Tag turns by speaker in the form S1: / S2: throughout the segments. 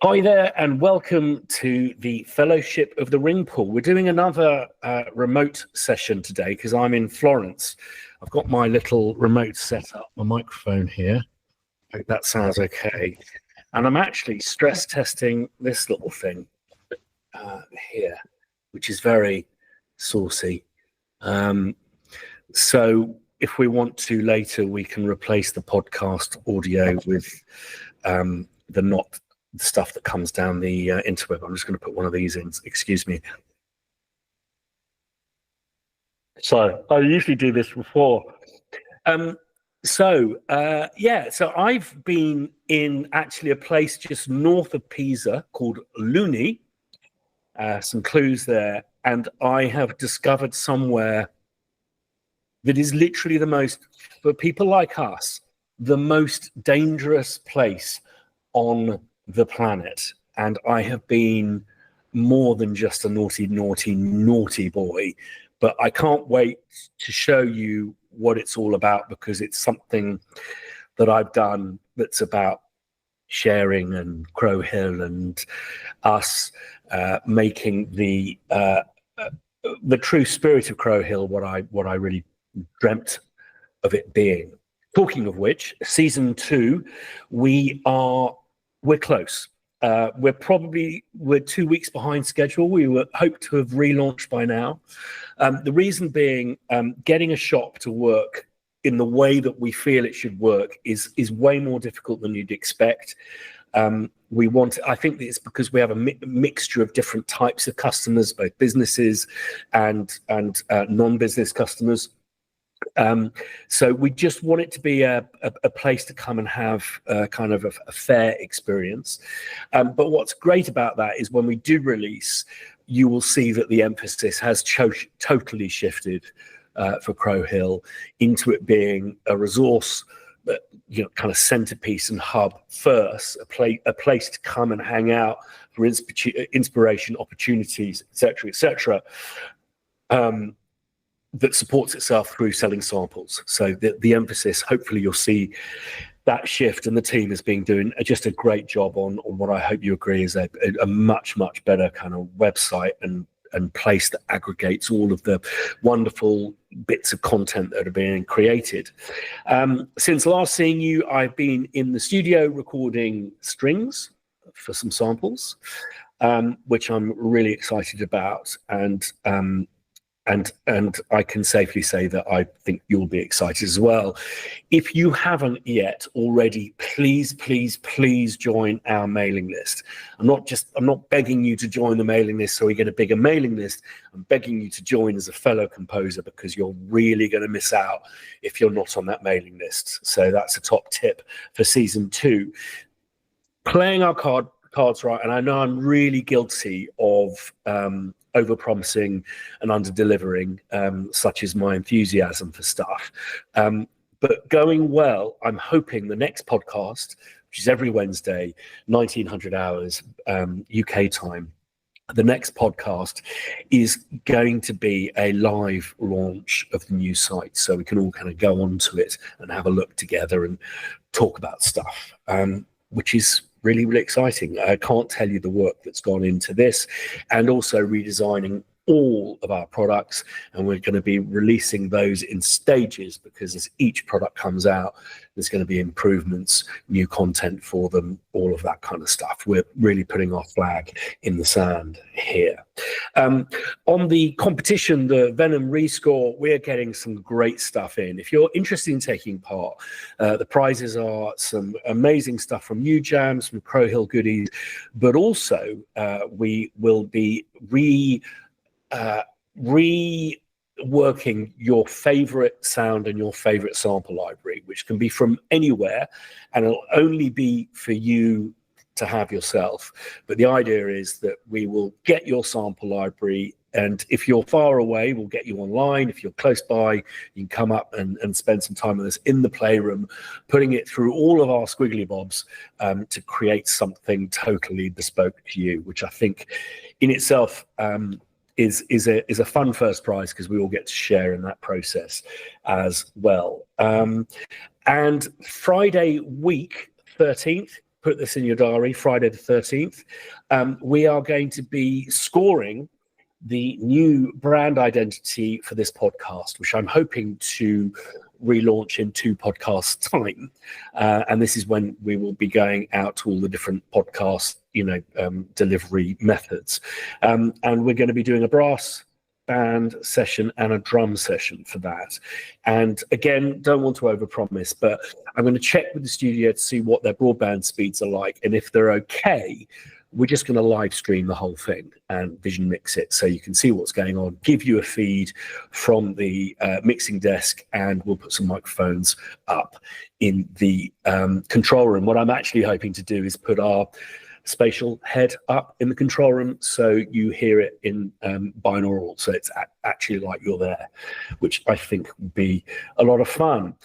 S1: Hi there, and welcome to the Fellowship of the Ring Pool. We're doing another remote session today because I'm in Florence. I've got my little remote set up, my microphone here. I hope that sounds okay. And I'm actually stress testing this little thing here, which is very saucy. So if we want to later, we can replace the podcast audio with the stuff that comes down the interweb. I'm just going to put one of these in. Excuse me. So I usually do this before. So I've been in actually a place just north of Pisa called Luni. Some clues there, and I have discovered somewhere that is literally for people like us, the most dangerous place on the planet. And I have been more than just a naughty boy, but I can't wait to show you what it's all about, because it's something that I've done that's about sharing and Crow Hill and us making the true spirit of Crow Hill what I really dreamt of it being. Talking of which, season 2, we're close. We're 2 weeks behind schedule. We were hoped to have relaunched by now. The reason being, getting a shop to work in the way that we feel it should work is way more difficult than you'd expect. I think it's because we have a mixture of different types of customers, both businesses and non-business customers. So we just want it to be a place to come and have kind of a fair experience. But what's great about that is when we do release, you will see that the emphasis has totally shifted for Crow Hill into it being a resource, kind of centerpiece and hub first, a place to come and hang out for inspiration, opportunities, etc. That supports itself through selling samples. So the emphasis, hopefully you'll see that shift, and the team has been doing just a great job on what I hope you agree is a much better kind of website and place that aggregates all of the wonderful bits of content that are being created. Since last seeing you, I've been in the studio recording strings for some samples, which I'm really excited about, and I can safely say that I think you'll be excited as well. If you haven't yet already, please join our mailing list. I'm not begging you to join the mailing list so we get a bigger mailing list. I'm begging you to join as a fellow composer, because you're really going to miss out if you're not on that mailing list. So that's a top tip for season 2. Playing our cards right, and I know I'm really guilty of over-promising and under-delivering, such as my enthusiasm for stuff. But going well, I'm hoping the next podcast, which is every Wednesday, 1900 hours UK time, the next podcast is going to be a live launch of the new site, so we can all kind of go onto it and have a look together and talk about stuff, which is really exciting. I can't tell you the work that's gone into this, and also redesigning all of our products, and we're going to be releasing those in stages, because as each product comes out, there's going to be improvements, new content for them, all of that kind of stuff. We're really putting our flag in the sand here. On the competition, the Venom rescore, we're getting some great stuff in. If you're interested in taking part, the prizes are some amazing stuff from New Jams, from Crow Hill Goodies, but also we will be reworking your favorite sound and your favorite sample library, which can be from anywhere, and it'll only be for you to have yourself. But the idea is that we will get your sample library, and if you're far away, we'll get you online. If you're close by, you can come up and spend some time with us in the playroom, putting it through all of our squiggly bobs to create something totally bespoke to you, which I think in itself is a fun first prize, because we all get to share in that process as well. And Friday week 13th put this in your diary, Friday the 13th. We are going to be scoring the new brand identity for this podcast, which I'm hoping to relaunch in 2 podcasts time. And this is when we will be going out to all the different podcast, delivery methods. And we're going to be doing a brass band session and a drum session for that. And again, don't want to overpromise, but I'm going to check with the studio to see what their broadband speeds are like. And if they're okay, we're just going to live stream the whole thing and vision mix it so you can see what's going on, give you a feed from the mixing desk, and we'll put some microphones up in the control room. What I'm actually hoping to do is put our spatial head up in the control room so you hear it in binaural, so it's actually like you're there, which I think would be a lot of fun.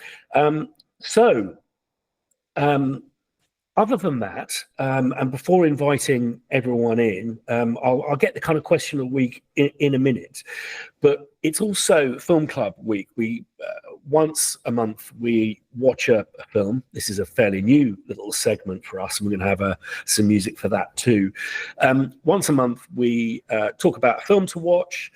S1: Other than that, and before inviting everyone in, I'll get the kind of question of the week in a minute, but it's also Film Club week. We once a month we watch a film. This is a fairly new little segment for us, and we're going to have some music for that too. Once a month we talk about a film to watch.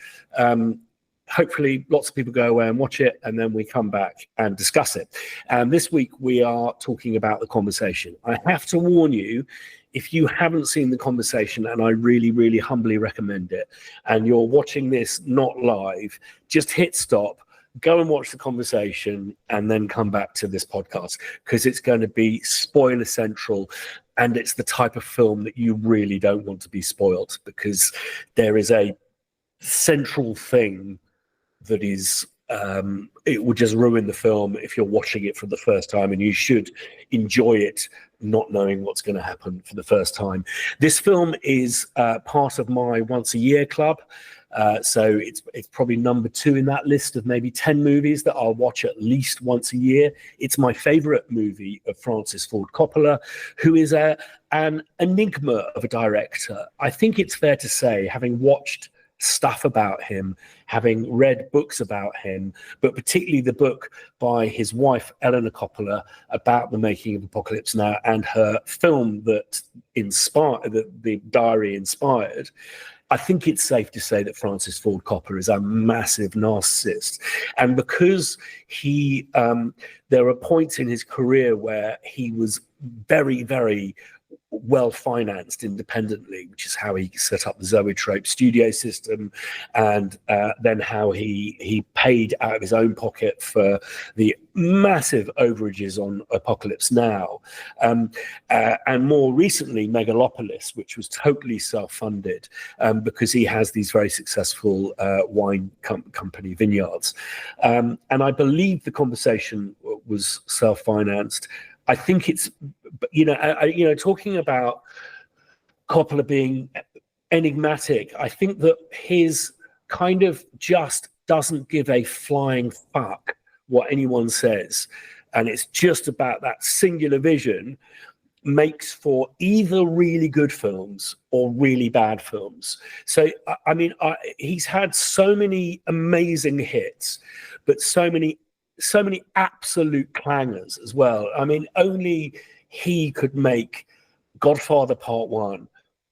S1: Hopefully lots of people go away and watch it, and then we come back and discuss it. And this week we are talking about The Conversation. I have to warn you, if you haven't seen The Conversation, and I really, really humbly recommend it, and you're watching this not live, just hit stop, go and watch The Conversation, and then come back to this podcast, because it's going to be spoiler central, and it's the type of film that you really don't want to be spoiled, because there is a central thing that is it would just ruin the film if you're watching it for the first time, and you should enjoy it not knowing what's going to happen for the first time. This film is part of my once a year club, so it's probably number 2 in that list of maybe 10 movies that I'll watch at least once a year. It's my favorite movie of Francis Ford Coppola, who is an enigma of a director. I think it's fair to say, having watched stuff about him, having read books about him, but particularly the book by his wife Eleanor Coppola about the making of Apocalypse Now, and her film that inspired, that the diary inspired, I think it's safe to say that Francis Ford Coppola is a massive narcissist. And because there are points in his career where he was very, very well financed independently, which is how he set up the Zoetrope studio system, and then how he paid out of his own pocket for the massive overages on Apocalypse Now, and more recently Megalopolis, which was totally self-funded, because he has these very successful wine company vineyards, and I believe The Conversation was self-financed. I think it's, talking about Coppola being enigmatic, I think that his kind of just doesn't give a flying fuck what anyone says, and it's just about that singular vision, makes for either really good films or really bad films. So, I mean, he's had so many amazing hits, but so many absolute clangers as well. I mean, only he could make Godfather Part 1,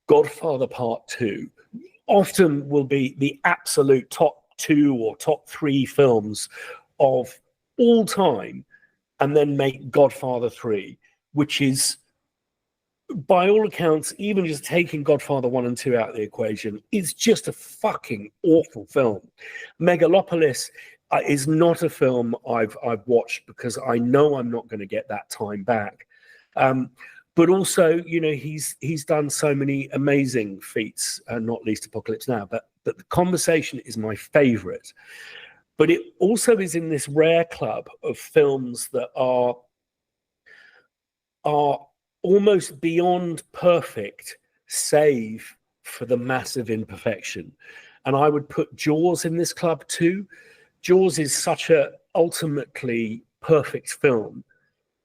S1: Godfather Part 2, often will be the absolute top 2 or top 3 films of all time, and then make Godfather 3, which is, by all accounts, even just taking Godfather 1 and 2 out of the equation, is just a fucking awful film. Megalopolis is not a film I've watched because I know I'm not going to get that time back. But also, he's done so many amazing feats, not least Apocalypse Now. But The Conversation is my favorite. But it also is in this rare club of films that are almost beyond perfect, save for the massive imperfection. And I would put Jaws in this club too. Jaws is such a ultimately perfect film,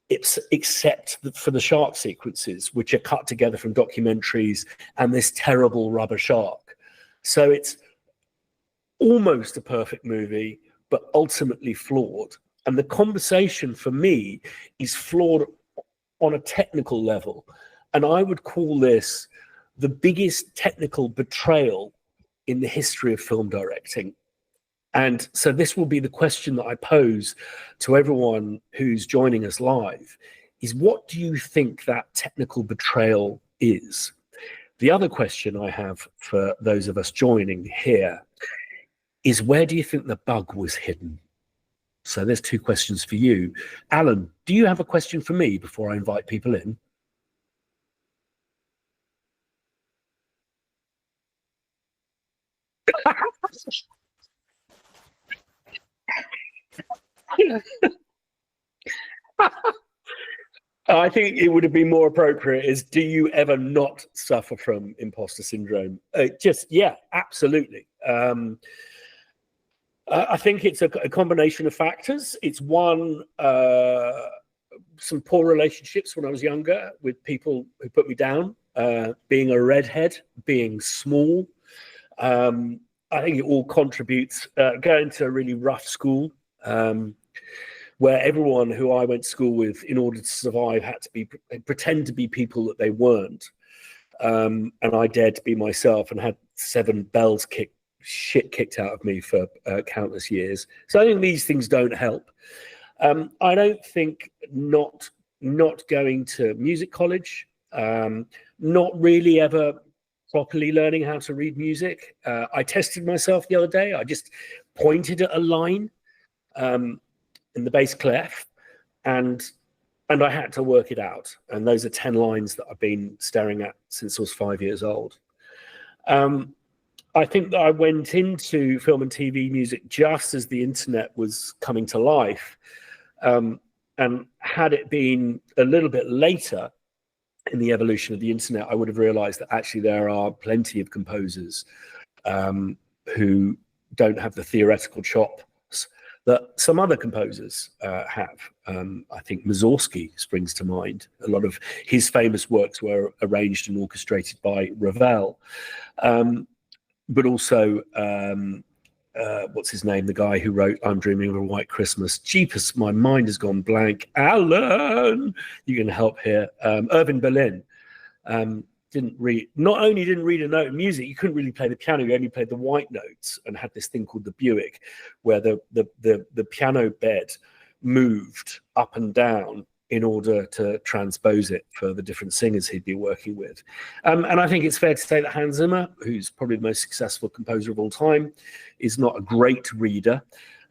S1: except for the shark sequences, which are cut together from documentaries and this terrible rubber shark. So it's almost a perfect movie, but ultimately flawed. And The Conversation, for me, is flawed on a technical level. And I would call this the biggest technical betrayal in the history of film directing. And so this will be the question that I pose to everyone who's joining us live, is what do you think that technical betrayal is? The other question I have for those of us joining here is, where do you think the bug was hidden? So there's two questions for you. Alan, do you have a question for me before I invite people in? I think it would have been more appropriate is, do you ever not suffer from imposter syndrome? Yeah, absolutely. I think it's a combination of factors. It's one, some poor relationships when I was younger with people who put me down, being a redhead, being small. I think it all contributes. Going to a really rough school, where everyone who I went to school with, in order to survive, had to pretend to be people that they weren't. And I dared to be myself and had 7 bells kicked out of me for countless years. So I think these things don't help. I don't think not going to music college, not really ever properly learning how to read music. I tested myself the other day. I just pointed at a line in the bass clef, and I had to work it out. And those are 10 lines that I've been staring at since I was 5 years old. I think that I went into film and TV music just as the internet was coming to life. And had it been a little bit later in the evolution of the internet, I would have realized that actually there are plenty of composers who don't have the theoretical chops that some other composers have. I think Mussorgsky springs to mind. A lot of his famous works were arranged and orchestrated by Ravel. But also, what's his name? The guy who wrote I'm Dreaming of a White Christmas. Jeepers, my mind has gone blank. Alan, you can help here. Irving Berlin. Not only didn't read a note of music, you couldn't really play the piano, you only played the white notes, and had this thing called the Buick, where the piano bed moved up and down in order to transpose it for the different singers he'd be working with. And I think it's fair to say that Hans Zimmer, who's probably the most successful composer of all time, is not a great reader.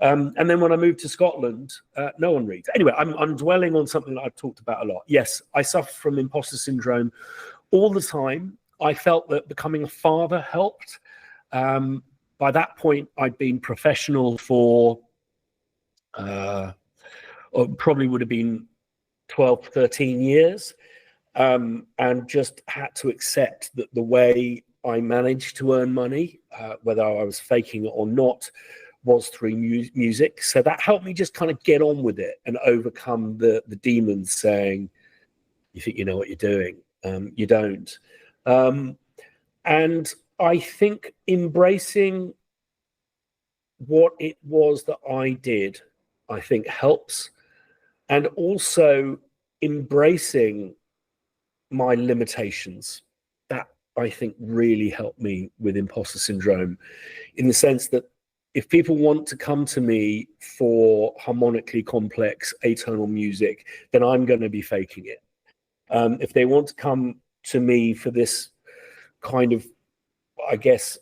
S1: And then when I moved to Scotland, no one reads. Anyway, I'm dwelling on something that I've talked about a lot. Yes, I suffer from imposter syndrome all the time. I felt that becoming a father helped. By that point, I'd been professional for, or probably would have been 12, 13 years, and just had to accept that the way I managed to earn money, whether I was faking it or not, was through music. So that helped me just kind of get on with it and overcome the demons saying, you think you know what you're doing, you don't. And I think embracing what it was that I did, I think helps. And also embracing my limitations, that I think really helped me with imposter syndrome, in the sense that if people want to come to me for harmonically complex atonal music, then I'm going to be faking it. If they want to come to me for this kind of, I guess,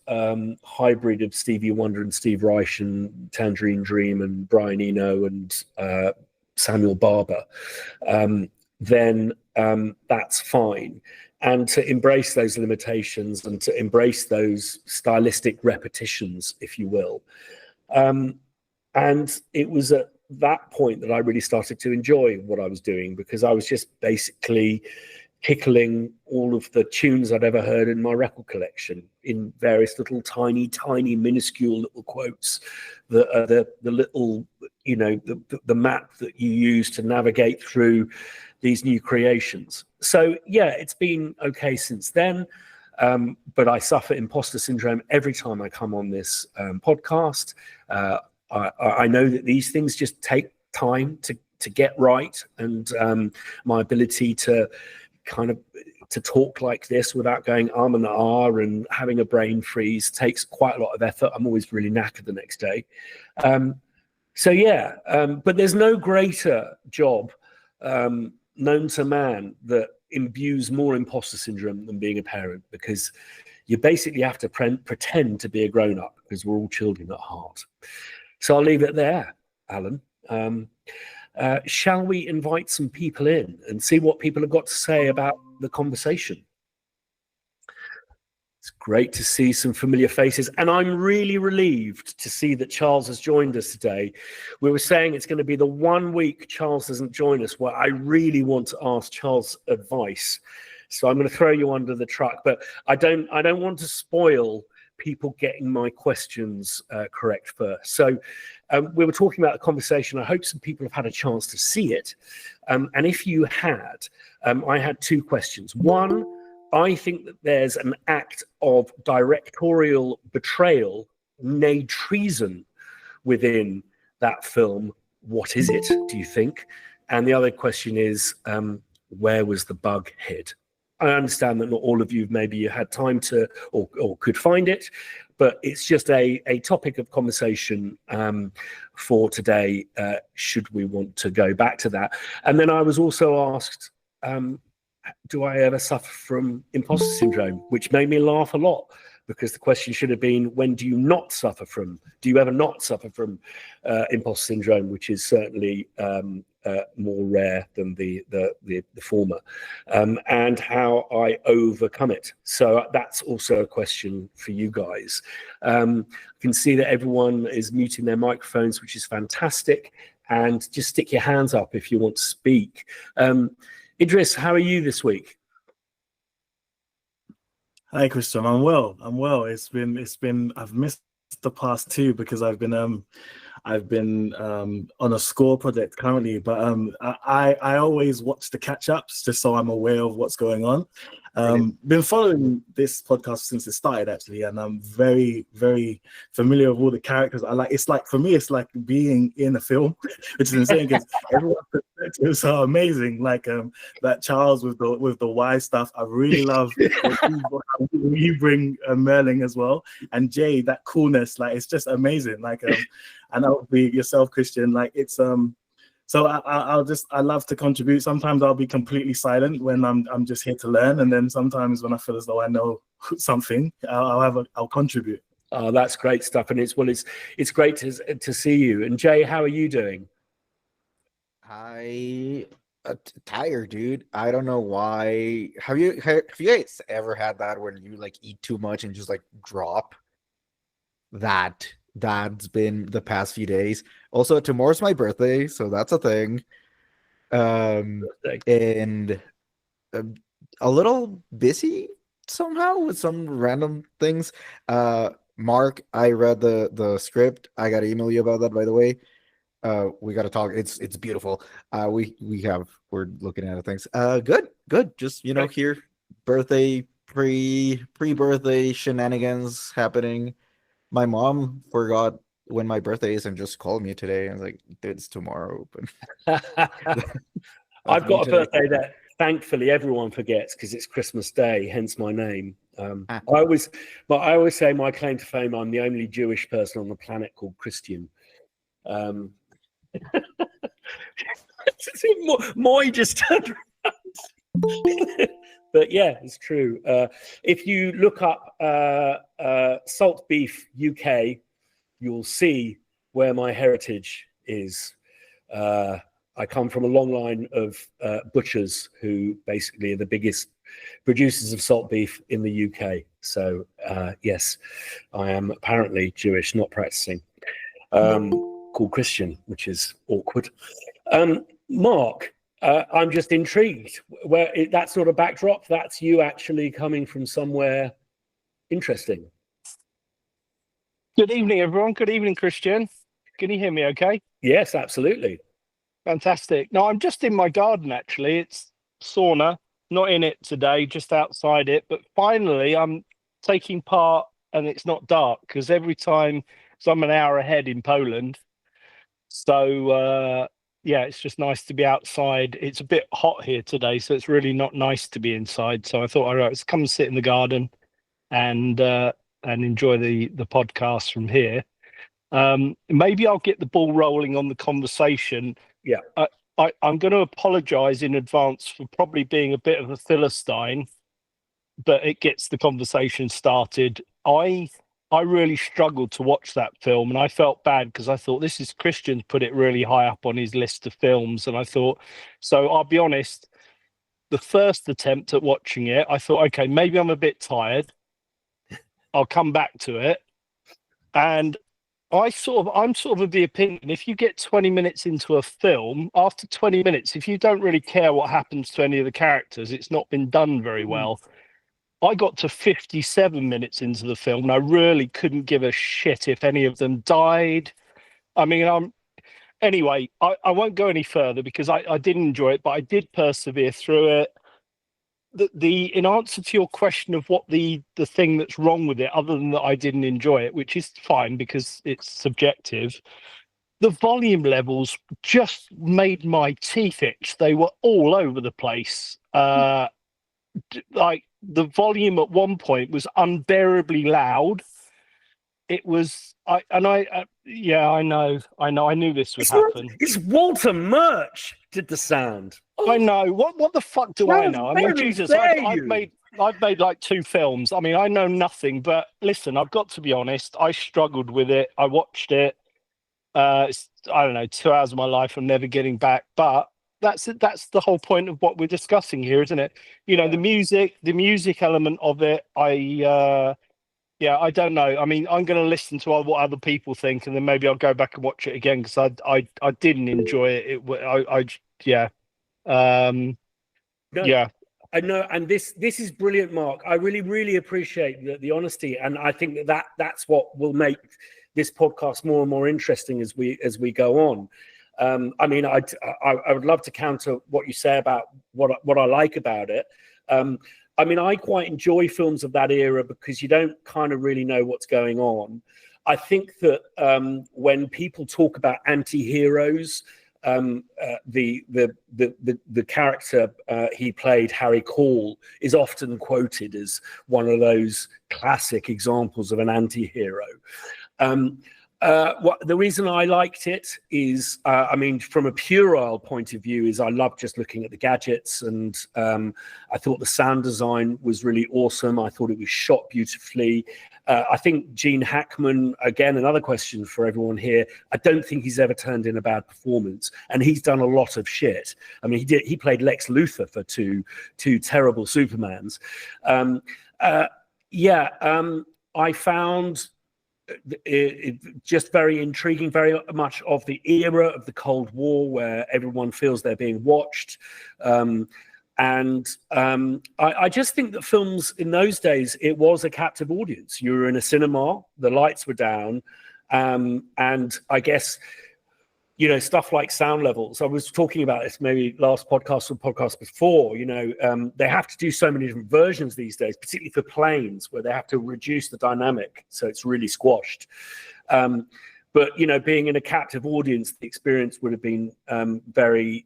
S1: hybrid of Stevie Wonder and Steve Reich and Tangerine Dream and Brian Eno and Samuel Barber, then that's fine. And to embrace those limitations and to embrace those stylistic repetitions, if you will. And it was at that point that I really started to enjoy what I was doing, because I was just basically tickling all of the tunes I'd ever heard in my record collection in various little tiny minuscule little quotes that are the little, you know, the map that you use to navigate through these new creations. So yeah, it's been okay since then, but I suffer imposter syndrome every time I come on this podcast. I know that these things just take time to get right, and my ability to kind of to talk like this without going and ah and having a brain freeze takes quite a lot of effort. I'm always really knackered the next day. But there's no greater job known to man that imbues more imposter syndrome than being a parent, because you basically have to pretend to be a grown-up, because we're all children at heart. So I'll leave it there, Alan. Shall we invite some people in and see what people have got to say about the conversation? It's great to see some familiar faces, and I'm really relieved to see that Charles has joined us today. We were saying it's going to be the 1 week Charles doesn't join us where I really want to ask Charles advice. So I'm going to throw you under the truck, but I don't want to spoil people getting my questions correct first. So we were talking about the conversation. I hope some people have had a chance to see it. And if you had, I had 2 questions. One, I think that there's an act of directorial betrayal, nay treason, within that film. What is it, do you think? And the other question is, where was the bug hid? I understand that not all of you maybe you had time to or could find it, but it's just a topic of conversation for today, should we want to go back to that. And then I was also asked, do I ever suffer from imposter syndrome, which made me laugh a lot, because the question should have been, when do you not suffer from, do you ever not suffer from imposter syndrome, which is certainly more rare than the former, and how I overcome it. So that's also a question for you guys. I can see that everyone is muting their microphones, which is fantastic, and just stick your hands up if you want to speak. Idris, how are you this week?
S2: Hi, Christian. I'm well. It's been. I've missed the past 2 because I've been on a score project currently, but I always watch the catch-ups just so I'm aware of what's going on. Been following this podcast since it started, actually, and I'm very, very familiar with all the characters. It's like for me, it's like being in a film, which is insane because everyone's perspectives are amazing. Like that Charles with the Y stuff, I really love what you bring Merlin as well, and Jay, that coolness, like it's just amazing. Like and that would be yourself, Christian. Like it's So I love to contribute. Sometimes I'll be completely silent when I'm just here to learn, and then sometimes when I feel as though I know something, I'll contribute.
S1: Oh, that's great stuff, and it's great to see you. And Jay, how are you doing?
S3: Tired, dude. I don't know why. Have you guys ever had that where you like eat too much and just like drop? That's been the past few days. Also, tomorrow's my birthday, so that's a thing. And a little busy somehow with some random things. Mark, I read the script. I gotta email you about that, by the way. We gotta talk. It's beautiful. We're looking at things. Good. Just here, birthday pre-birthday shenanigans happening. My mom forgot when my birthday is and just called me today. I was like, it's tomorrow.
S1: I've got a birthday that thankfully everyone forgets because it's Christmas Day, hence my name. I always say my claim to fame, I'm the only Jewish person on the planet called Christian. Moy just turned around. But yeah, it's true. If you look up Salt Beef UK, you'll see where my heritage is. I come from a long line of butchers who basically are the biggest producers of salt beef in the UK. So yes, I am apparently Jewish, not practicing. Called Christian, which is awkward. Mark, I'm just intrigued. Where that sort of backdrop, that's you actually coming from somewhere interesting.
S4: Good evening, everyone. Good evening, Christian. Can you hear me okay?
S1: Yes, absolutely.
S4: Fantastic. No, I'm just in my garden, actually. It's sauna, not in it today, just outside it. But finally, I'm taking part and it's not dark because every time, so I'm an hour ahead in Poland. So yeah, it's just nice to be outside. It's a bit hot here today, so it's really not nice to be inside. So I thought, all right, let's come and sit in the garden and enjoy the podcast from here. Maybe I'll get the ball rolling on the conversation.
S1: Yeah.
S4: I'm going to apologize in advance for probably being a bit of a Philistine, but it gets the conversation started. I really struggled to watch that film, and I felt bad because I thought this is Christian put it really high up on his list of films, and I thought, so I'll be honest, the first attempt at watching it, I thought, okay, maybe I'm a bit tired. I'll come back to it. And I'm sort of the opinion, if you get 20 minutes into a film, after 20 minutes, if you don't really care what happens to any of the characters, it's not been done very well. I got to 57 minutes into the film and I really couldn't give a shit if any of them died. I mean, anyway, I won't go any further because I didn't enjoy it, but I did persevere through it. In answer to your question of what the thing that's wrong with it, other than that I didn't enjoy it, which is fine because it's subjective, the volume levels just made my teeth itch. They were all over the place. Like the volume at one point was unbearably loud. It was, I know. I knew this would happen.
S1: It's Walter Murch did the sound.
S4: I know. What the fuck do I know? I mean, Jesus, I've made like 2 films. I mean, I know nothing. But listen, I've got to be honest. I struggled with it. I watched it. It's, I don't know, 2 hours of my life I'm never getting back. But that's it. That's the whole point of what we're discussing here, isn't it? You know, the music element of it. I don't know. I mean, I'm going to listen to what other people think, and then maybe I'll go back and watch it again because I didn't enjoy it.
S1: I know, and this is brilliant, Mark. I really appreciate the honesty, and I think that's what will make this podcast more and more interesting as we go on. I mean, I would love to counter what you say about what I like about it. I mean, I quite enjoy films of that era because you don't kind of really know what's going on. I think that when people talk about anti-heroes, the character he played, Harry Call, is often quoted as one of those classic examples of an anti-hero. The reason I liked it is, I mean, from a puerile point of view, is I loved just looking at the gadgets, and I thought the sound design was really awesome. I thought it was shot beautifully. I think Gene Hackman, again, another question for everyone here, I don't think he's ever turned in a bad performance, and he's done a lot of shit. I mean, he played Lex Luthor for two terrible Supermans. I found it just very intriguing, very much of the era of the Cold War where everyone feels they're being watched. I just think that films in those days, it was a captive audience. You were in a cinema, the lights were down, and I guess, you know, stuff like sound levels. I was talking about this maybe last podcast or podcast before, you know, they have to do so many different versions these days, particularly for planes, where they have to reduce the dynamic so it's really squashed. But, you know, being in a captive audience, the experience would have been very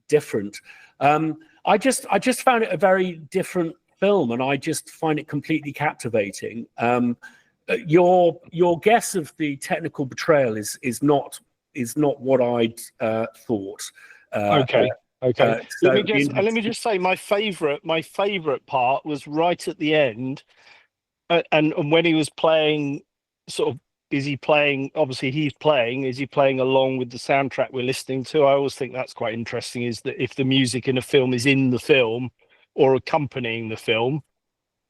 S1: different. I just found it a very different film, and I just find it completely captivating. Your guess of the technical betrayal is not what I'd thought.
S4: Okay.
S1: So
S4: let me just say my favorite part was right at the end, and when he was playing, sort of, is he playing along with the soundtrack we're listening to? I always think that's quite interesting, is that if the music in a film is in the film or accompanying the film.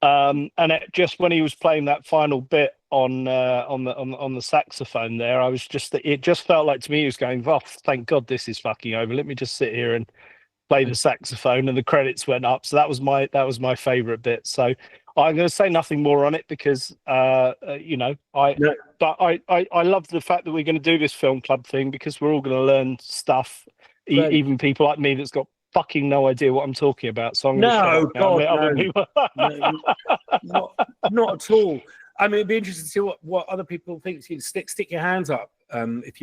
S4: And just when he was playing that final bit on the saxophone there, it just felt like to me he was going, oh, thank God this is fucking over. Let me just sit here and play the saxophone, and the credits went up. So that was my favorite bit. So I'm going to say nothing more on it because I love the fact that we're going to do this film club thing, because we're all going to learn stuff, even people like me that's got fucking no idea what I'm talking about. So I'm going
S1: not at all. I mean, it'd be interesting to see what other people think. You stick your hands up if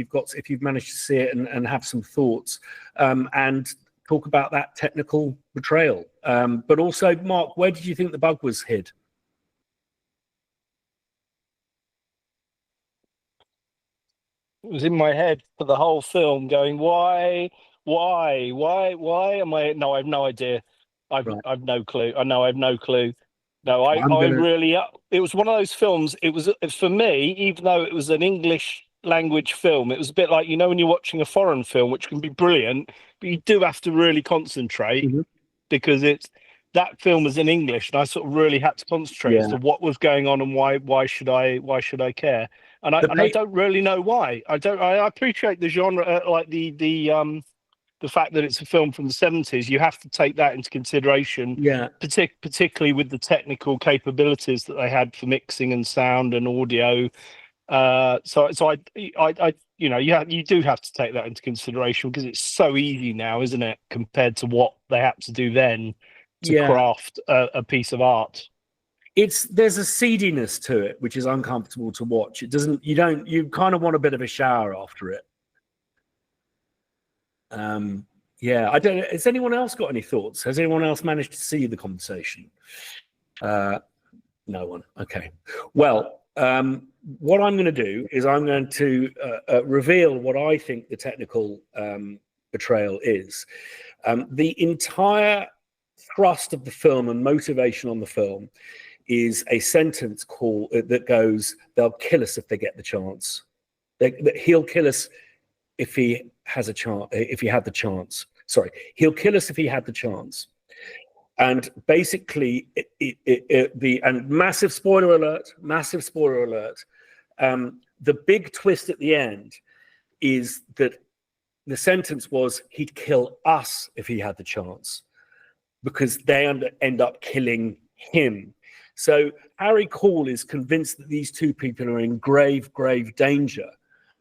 S1: you've managed to see it and have some thoughts, and talk about that technical betrayal. But also, Mark, where did you think the bug was hid?
S4: It was in my head for the whole film, going, why? Am I? No, I have no idea. I've no clue. I have no clue. No, I really. It was one of those films. It was for me, even though it was an English language film. It was a bit like, you know, when you're watching a foreign film, which can be brilliant, but you do have to really concentrate because that film was in English, and I sort of really had to concentrate as to what was going on and why should I care? And I don't really know why. I appreciate the genre, like the fact that it's a film from the 70s. You have to take that into consideration, particularly with the technical capabilities that they had for mixing and sound and audio. So I you do have to take that into consideration, because it's so easy now, isn't it, compared to what they had to do then to craft a piece of art.
S1: There's a seediness to it which is uncomfortable to watch. You kind of want a bit of a shower after it. I don't know. Has anyone else got any thoughts? Has anyone else managed to see the conversation? No one. Okay. Well, what I'm going to do is I'm going to reveal what I think the technical betrayal is. The entire thrust of the film and motivation on the film is a sentence that goes, "They'll kill us if they get the chance. He'll kill us if he has a chance. If he had the chance, sorry, he'll kill us if he had the chance." And basically, and massive spoiler alert. The big twist at the end is that the sentence was, "He'd kill us if he had the chance," because they end up killing him. So Harry Cole is convinced that these two people are in grave, grave danger,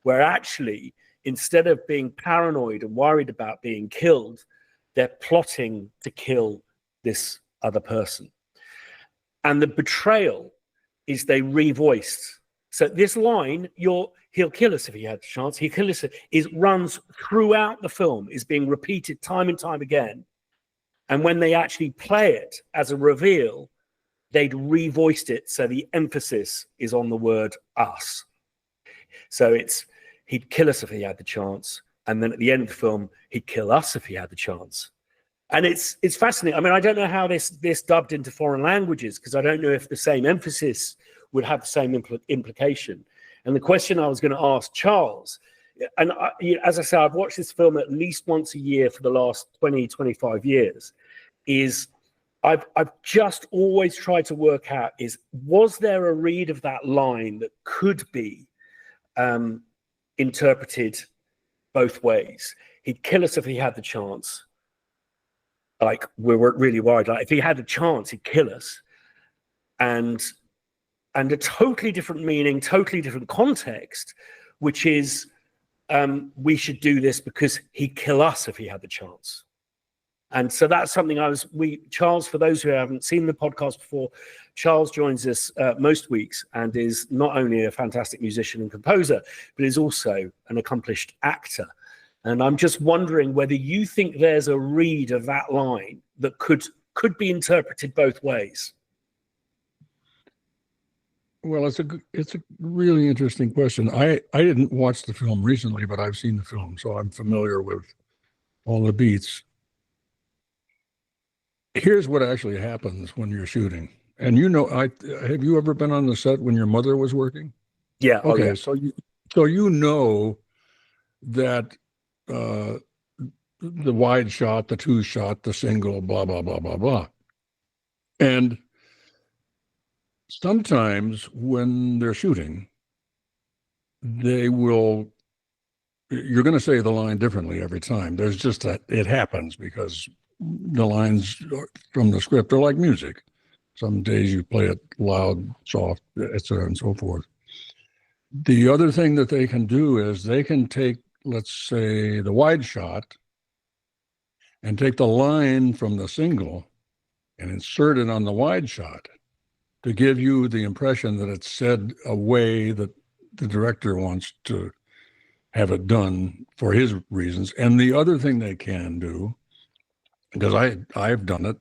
S1: where actually, instead of being paranoid and worried about being killed, they're plotting to kill this other person. And the betrayal is they revoiced. So this line, "he'll kill us if he had the chance," "he'll kill us," runs throughout the film, is being repeated time and time again. And when they actually play it as a reveal, they'd revoiced it, so the emphasis is on the word "us." So it's, "He'd kill us if he had the chance," and then at the end of the film, "He'd kill us if he had the chance." And it's fascinating. I mean, I don't know how this dubbed into foreign languages, because I don't know if the same emphasis would have the same implication. And the question I was going to ask Charles, and as I say, I've watched this film at least once a year for the last 20, 25 years, is I've just always tried to work out was there a read of that line that could be interpreted both ways? He'd kill us if he had the chance. Like, we were really worried. Like, if he had a chance, he'd kill us. And a totally different meaning, totally different context, which is we should do this because he'd kill us if he had the chance. And so that's something Charles, for those who haven't seen the podcast before, Charles joins us most weeks and is not only a fantastic musician and composer, but is also an accomplished actor. And I'm just wondering whether you think there's a read of that line that could be interpreted both ways.
S5: Well, it's a really interesting question. I didn't watch the film recently, but I've seen the film, so I'm familiar with all the beats. Here's what actually happens when you're shooting. And have you ever been on the set when your mother was working?
S1: Yeah.
S5: Okay.
S1: Yeah.
S5: So you know that the wide shot, the two shot, the single, blah, blah, blah, blah, blah. And sometimes when they're shooting, you're going to say the line differently every time. There's just that it happens because the lines from the script are like music. Some days you play it loud, soft, etc., and so forth. The other thing that they can do is they can take, let's say, the wide shot and take the line from the single and insert it on the wide shot to give you the impression that it's said a way that the director wants to have it done for his reasons. And the other thing they can do, because I've done it,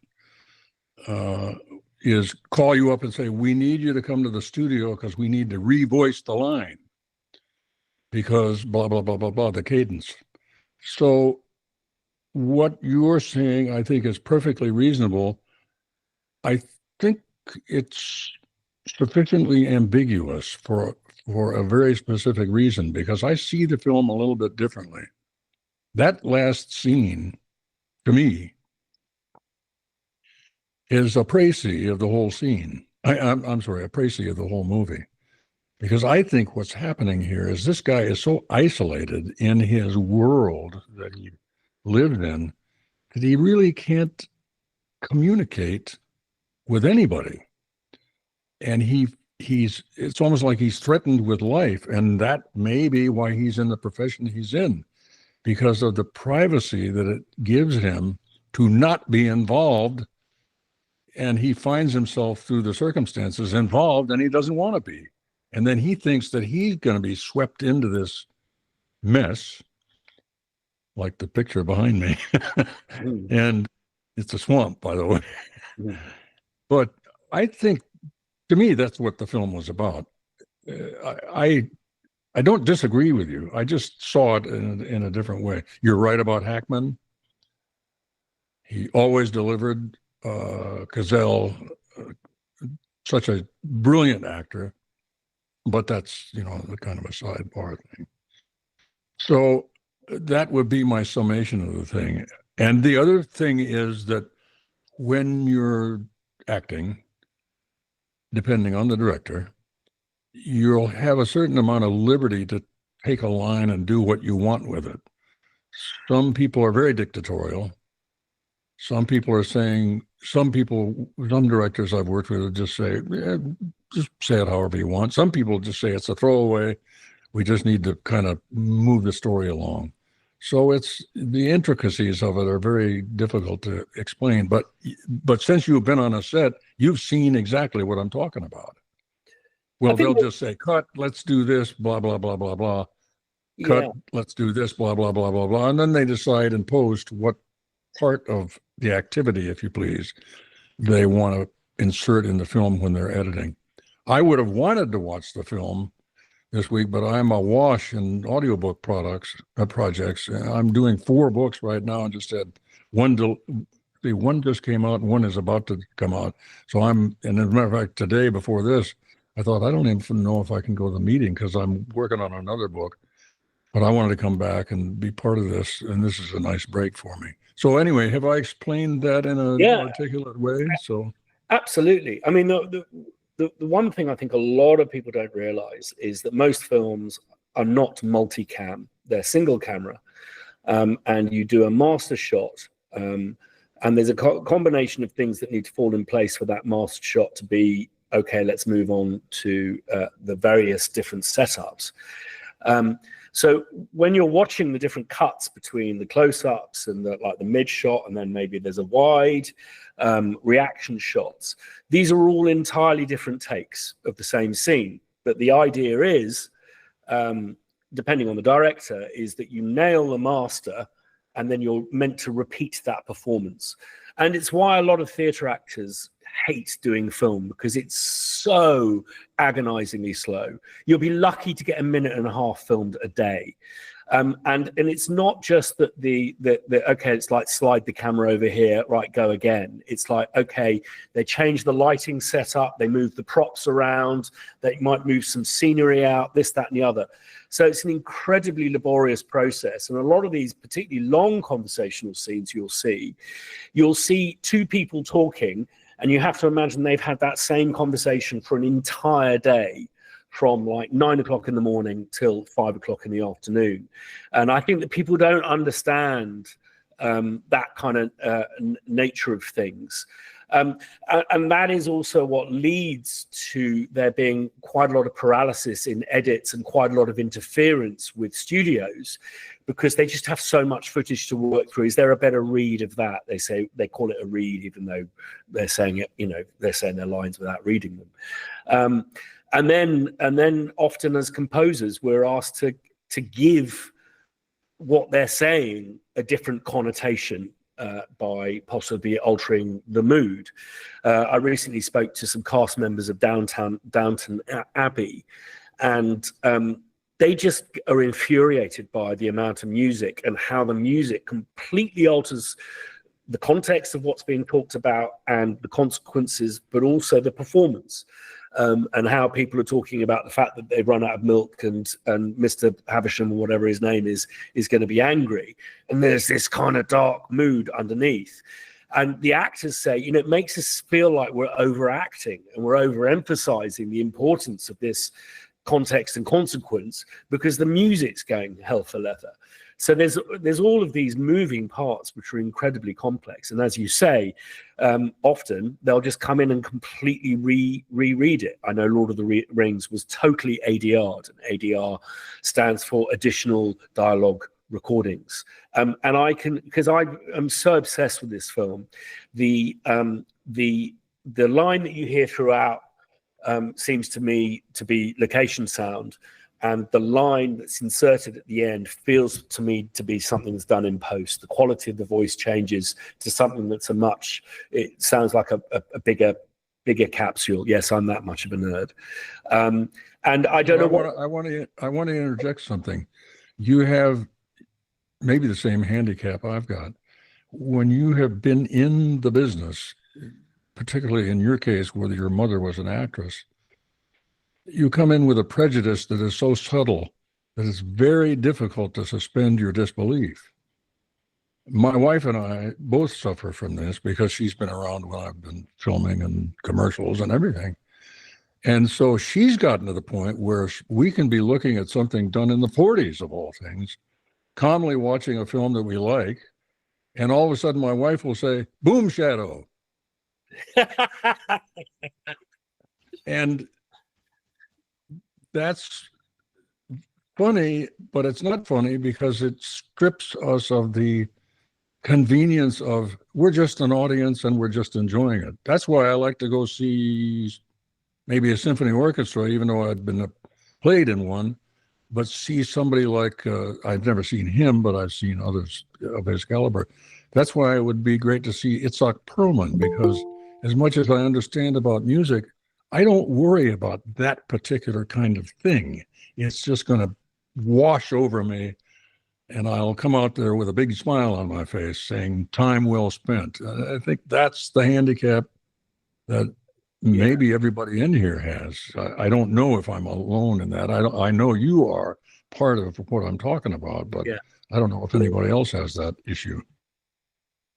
S5: is call you up and say, we need you to come to the studio because we need to revoice the line because blah, blah, blah, blah, blah, the cadence. So what you're saying, I think, is perfectly reasonable. I think it's sufficiently ambiguous for a very specific reason, because I see the film a little bit differently. That last scene, to me, is a précis of the whole scene. I'm sorry, a précis of the whole movie. Because I think what's happening here is this guy is so isolated in his world that he lived in that he really can't communicate with anybody. And it's almost like he's threatened with life. And that may be why he's in the profession he's in, because of the privacy that it gives him to not be involved. And he finds himself through the circumstances involved, and he doesn't want to be. And then he thinks that he's going to be swept into this mess, like the picture behind me. And it's a swamp, by the way. But I think, to me, that's what the film was about. I don't disagree with you. I just saw it in a different way. You're right about Hackman. He always delivered. Cazale, such a brilliant actor, but that's, the kind of a sidebar thing. So that would be my summation of the thing. And the other thing is that when you're acting, depending on the director, you'll have a certain amount of liberty to take a line and do what you want with it. Some people are very dictatorial. Some people are saying, some directors I've worked with will just say, just say it however you want. Some people just say it's a throwaway. We just need to kind of move the story along. So the intricacies of it are very difficult to explain. But since you've been on a set, you've seen exactly what I'm talking about. Well, they'll just say, cut, let's do this, blah, blah, blah, blah, blah. Cut, let's do this, blah, blah, blah, blah, blah. And then they decide in post what part of the activity, if you please, they want to insert in the film when they're editing. I would have wanted to watch the film this week, but I'm awash in audiobook projects. I'm doing 4 books right now, and just had one just came out and one is about to come out. So and as a matter of fact, today before this, I thought, I don't even know if I can go to the meeting because I'm working on another book, but I wanted to come back and be part of this. And this is a nice break for me. So anyway, have I explained that in an articulate way? So
S1: absolutely. I mean, the one thing I think a lot of people don't realize is that most films are not multicam; they're single camera, and you do a master shot, and there's a combination of things that need to fall in place for that master shot to be okay. Let's move on to the various different setups. So when you're watching the different cuts between the close-ups and the mid shot, and then maybe there's a wide reaction shots, these are all entirely different takes of the same scene. But the idea is, depending on the director, is that you nail the master and then you're meant to repeat that performance. And it's why a lot of theatre actors hate doing film, because it's so agonizingly slow. You'll be lucky to get 1.5 minutes filmed a day. And it's not just that the okay, it's like slide the camera over here, right, go again. It's like, okay, they change the lighting setup, they move the props around, they might move some scenery out, this, that, and the other. So it's an incredibly laborious process. And a lot of these particularly long conversational scenes you'll see 2 people talking, and you have to imagine they've had that same conversation for an entire day, from like 9 o'clock in the morning till 5 o'clock in the afternoon. And I think that people don't understand that kind of nature of things. And that is also what leads to there being quite a lot of paralysis in edits and quite a lot of interference with studios, because they just have so much footage to work through. Is there a better read of that? They call it a read, even though they're saying it, they're saying their lines without reading them. And then often as composers, we're asked to to give what they're saying a different connotation by possibly altering the mood. I recently spoke to some cast members of Downton Abbey, and they just are infuriated by the amount of music and how the music completely alters the context of what's being talked about and the consequences, but also the performance. And how people are talking about the fact that they've run out of milk, and Mr. Havisham, or whatever his name is going to be angry. And there's this kind of dark mood underneath. And the actors say, it makes us feel like we're overacting and we're overemphasizing the importance of this context and consequence because the music's going hell for leather. So there's all of these moving parts which are incredibly complex, and as you say, often they'll just come in and completely reread it. I know Lord of the Rings was totally ADR'd, and ADR stands for additional dialogue recordings. And I can, because I'm so obsessed with this film, the line that you hear throughout seems to me to be location sound. And the line that's inserted at the end feels to me to be something that's done in post. The quality of the voice changes to something that's it sounds like a bigger capsule. Yes, I'm that much of a nerd. And I don't know what...
S5: I want to interject something. You have maybe the same handicap I've got. When you have been in the business, particularly in your case, whether your mother was an actress, you come in with a prejudice that is so subtle that it's very difficult to suspend your disbelief. My wife and I both suffer from this because she's been around when I've been filming and commercials and everything. And so she's gotten to the point where we can be looking at something done in the 40s of all things, calmly watching a film that we like, and all of a sudden my wife will say, "Boom shadow." And that's funny, but it's not funny because it strips us of the convenience of we're just an audience and we're just enjoying it. That's why I like to go see maybe a symphony orchestra, even though I'd been played in one, but see somebody like, I've never seen him, but I've seen others of his caliber. That's why it would be great to see Itzhak Perlman, because as much as I understand about music, I don't worry about that particular kind of thing. It's just going to wash over me, and I'll come out there with a big smile on my face saying, time well spent. I think that's the handicap that maybe everybody in here has. I don't know if I'm alone in that. I know you are part of what I'm talking about, but I don't know if anybody else has that issue.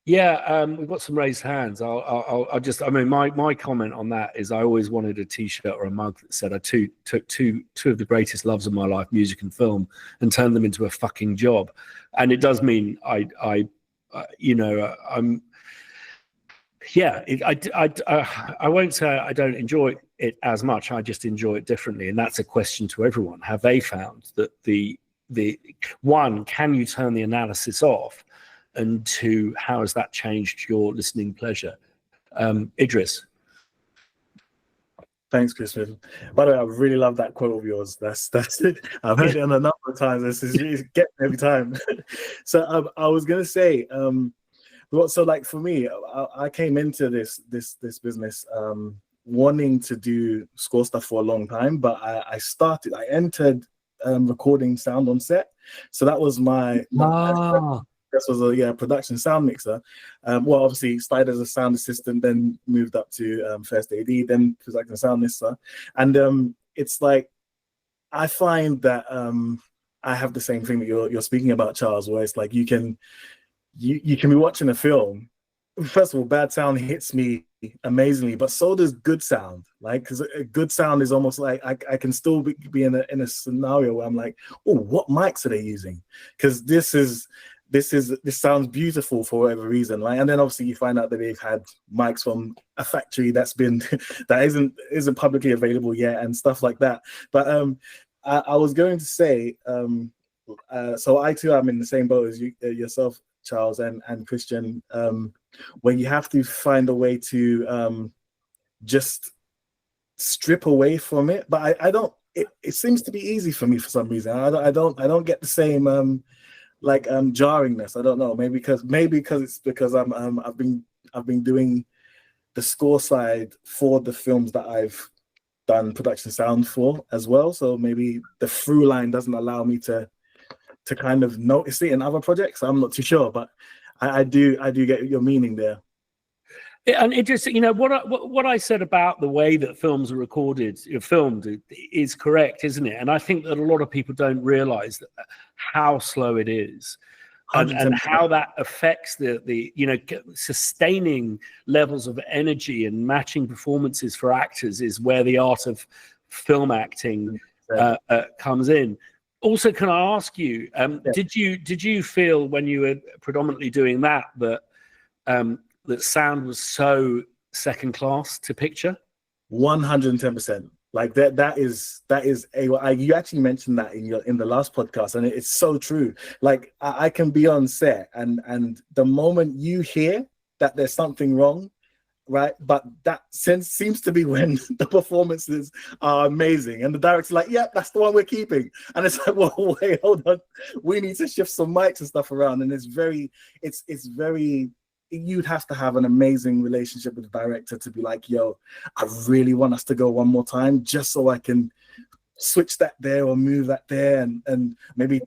S1: Yeah, we've got some raised hands. I'll just, my comment on that is I always wanted a T-shirt or a mug that said I took two of the greatest loves of my life, music and film, and turned them into a fucking job. And it does mean I won't say I don't enjoy it as much. I just enjoy it differently, and that's a question to everyone. Have they found that the one, can you turn the analysis off? And two, how has that changed your listening pleasure? Idris.
S2: Thanks, Chris. By the way, I really love that quote of yours. That's it. I've heard it on a number of times. This is getting every time. So I was gonna say, so like for me, I came into this business wanting to do score stuff for a long time, but I entered recording sound on set. So that was this was a production sound mixer. Well, obviously started as a sound assistant, then moved up to first AD, then production sound mixer. And it's like I find that I have the same thing that you're speaking about, Charles, where it's like you can be watching a film. First of all, bad sound hits me amazingly, but so does good sound. Like, because a good sound is almost like I can still be in a scenario where I'm like, oh, what mics are they using? Because this sounds beautiful for whatever reason. Like, and then obviously you find out that they've had mics from a factory that isn't publicly available yet and stuff like that. But I was going to say, so I too am in the same boat as yourself, Charles and Christian, when you have to find a way to just strip away from it. But I don't it seems to be easy for me for some reason. I don't get the same jarringness. I don't know. Maybe because it's because I've been doing the score side for the films that I've done production sound for as well. So maybe the through line doesn't allow me to kind of notice it in other projects. I'm not too sure, but I do get your meaning there.
S1: And it just, what I said about the way that films are recorded, filmed, is correct, isn't it? And I think that a lot of people don't realize how slow it is, and how that affects the sustaining levels of energy and matching performances for actors is where the art of film acting comes in. Also, can I ask you, did you feel when you were predominantly doing that that sound was so second class to picture?
S2: 110%. Like that is you actually mentioned that in the last podcast, and it's so true. Like I can be on set and the moment you hear that there's something wrong, right? But that seems to be when the performances are amazing, and the director's like, "Yeah, that's the one we're keeping." And it's like, "Well, wait, hold on, we need to shift some mics and stuff around." And it's very. You'd have to have an amazing relationship with the director to be like, "Yo, I really want us to go one more time, just so I can switch that there or move that there, and maybe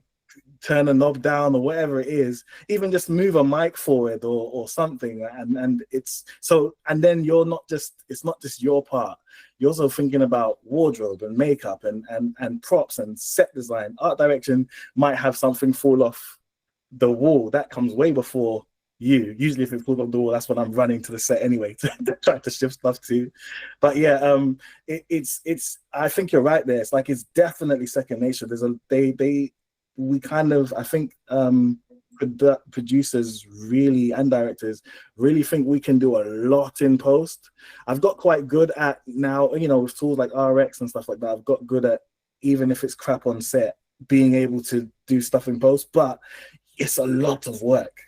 S2: turn a knob down or whatever it is, even just move a mic forward or something." And it's so, and then it's not just your part. You're also thinking about wardrobe and makeup and props and set design. Art direction might have something fall off the wall that comes way before you. Usually if it falls off the wall, that's when I'm running to the set anyway to try to shift stuff too. But yeah, it's I think you're right there. It's like, it's definitely second nature. We kind of, I think producers really, and directors really think we can do a lot in post. I've got quite good at now, with tools like RX and stuff like that, I've got good at, even if it's crap on set, being able to do stuff in post, but it's a lot of work,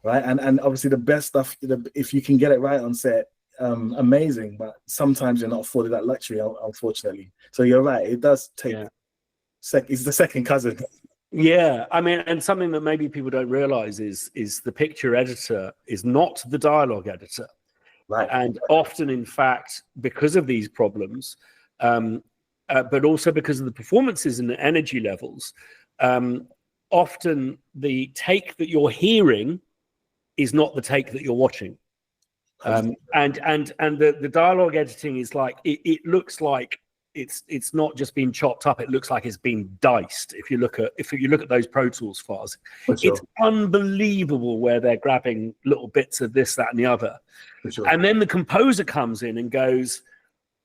S2: right? And obviously the best stuff, if you can get it right on set, amazing, but sometimes you're not afforded that luxury, unfortunately. So you're right, it does take, it's the second cousin.
S1: Yeah, I mean, and something that maybe people don't realize is the picture editor is not the dialogue editor.
S2: Right.
S1: And often, in fact, because of these problems, but also because of the performances and the energy levels, often the take that you're hearing is not the take that you're watching. And the dialogue editing is like, it looks like it's not just been chopped up, it looks like it's been diced. If you look at those Pro Tools files, it's unbelievable where they're grabbing little bits of this, that, and the other. And then the composer comes in and goes,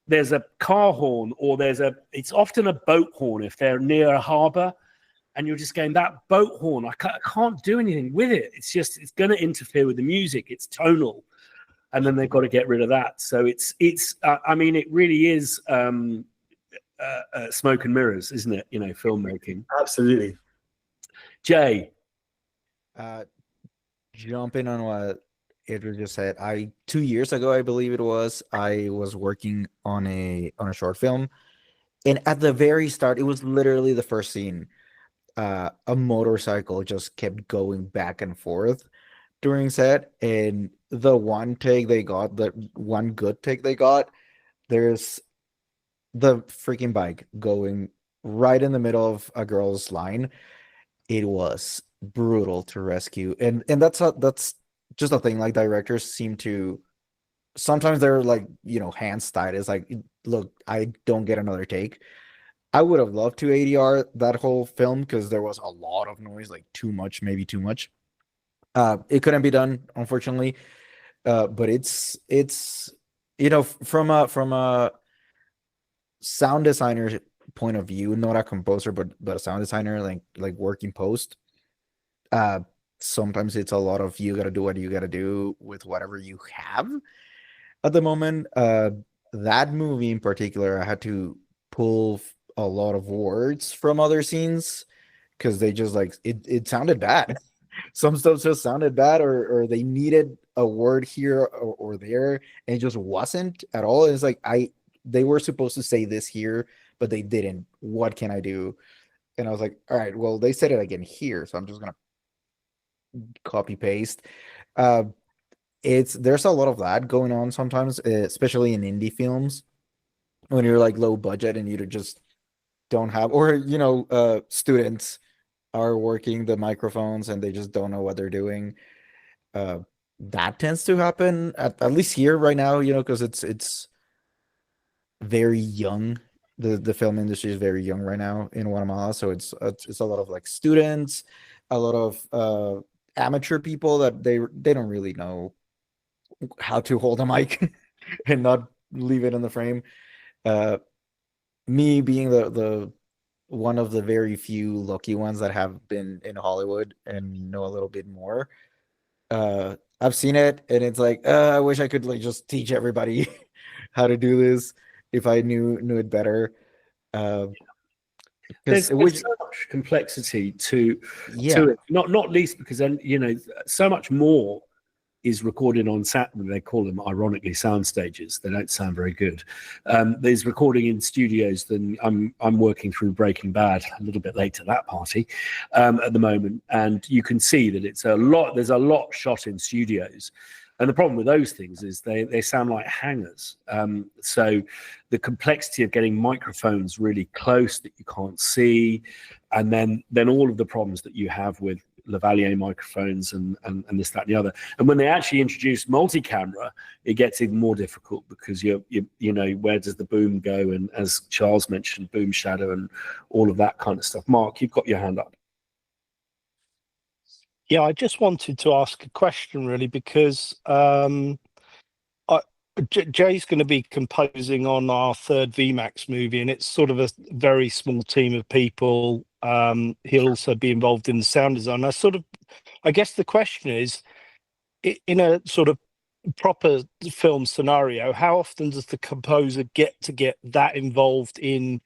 S1: there's a car horn, or it's often a boat horn if they're near a harbor, and you're just going, that boat horn, I can't do anything with it. It's going to interfere with the music. It's tonal. And then they've got to get rid of that. So I mean, it really is smoke and mirrors, isn't it? Filmmaking.
S2: Absolutely.
S1: Jay,
S3: jumping on what Andrew just said, 2 years ago, I believe it was, I was working on a short film, and at the very start, it was literally the first scene. A motorcycle just kept going back and forth during set, and the one take they got, the one good take they got, there's the freaking bike going right in the middle of a girl's line. It was brutal to rescue, and that's just a thing. Like, directors seem to, sometimes they're like, hands tied. It's like, look, I don't get another take. I would have loved to ADR that whole film because there was a lot of noise, like maybe too much. It couldn't be done, unfortunately. But it's from a sound designer's point of view, not a composer, but a sound designer, like working post. Sometimes it's a lot of, you got to do what you got to do with whatever you have at the moment. That movie in particular, I had to pull a lot of words from other scenes because they just it sounded bad. Some stuff just sounded bad, or they needed a word here or there, and it just wasn't at all. It's like they were supposed to say this here, but they didn't. What can I do? And I was like, all right, well, they said it again here, so I'm just gonna copy paste. There's a lot of that going on sometimes, especially in indie films, when you're like low budget and you just don't have, or students are working the microphones and they just don't know what they're doing. That tends to happen at least here right now, because it's very young. The film industry is very young right now in Guatemala, so it's a lot of like students, a lot of amateur people that they don't really know how to hold a mic and not leave it in the frame. Me being the one of the very few lucky ones that have been in Hollywood and know a little bit more. I've seen it and it's like, I wish I could like just teach everybody how to do this if I knew it better.
S1: There's so much complexity to it, not least because then so much more is recorded on they call them ironically sound stages. They don't sound very good. There's recording in studios. Then I'm working through Breaking Bad, a little bit late to that party at the moment, and you can see that it's a lot. There's a lot shot in studios, and the problem with those things is they sound like hangars. So the complexity of getting microphones really close that you can't see, and then all of the problems that you have with lavalier microphones and this, that, and the other. And when they actually introduce multi-camera, it gets even more difficult because you where does the boom go? And as Charles mentioned, boom shadow and all of that kind of stuff. Mark, you've got your hand up.
S4: Yeah, I just wanted to ask a question really because Jay's going to be composing on our third VMAX movie, and it's sort of a very small team of people. He'll also be involved in the sound design. I guess the question is, in a sort of proper film scenario, how often does the composer get that involved in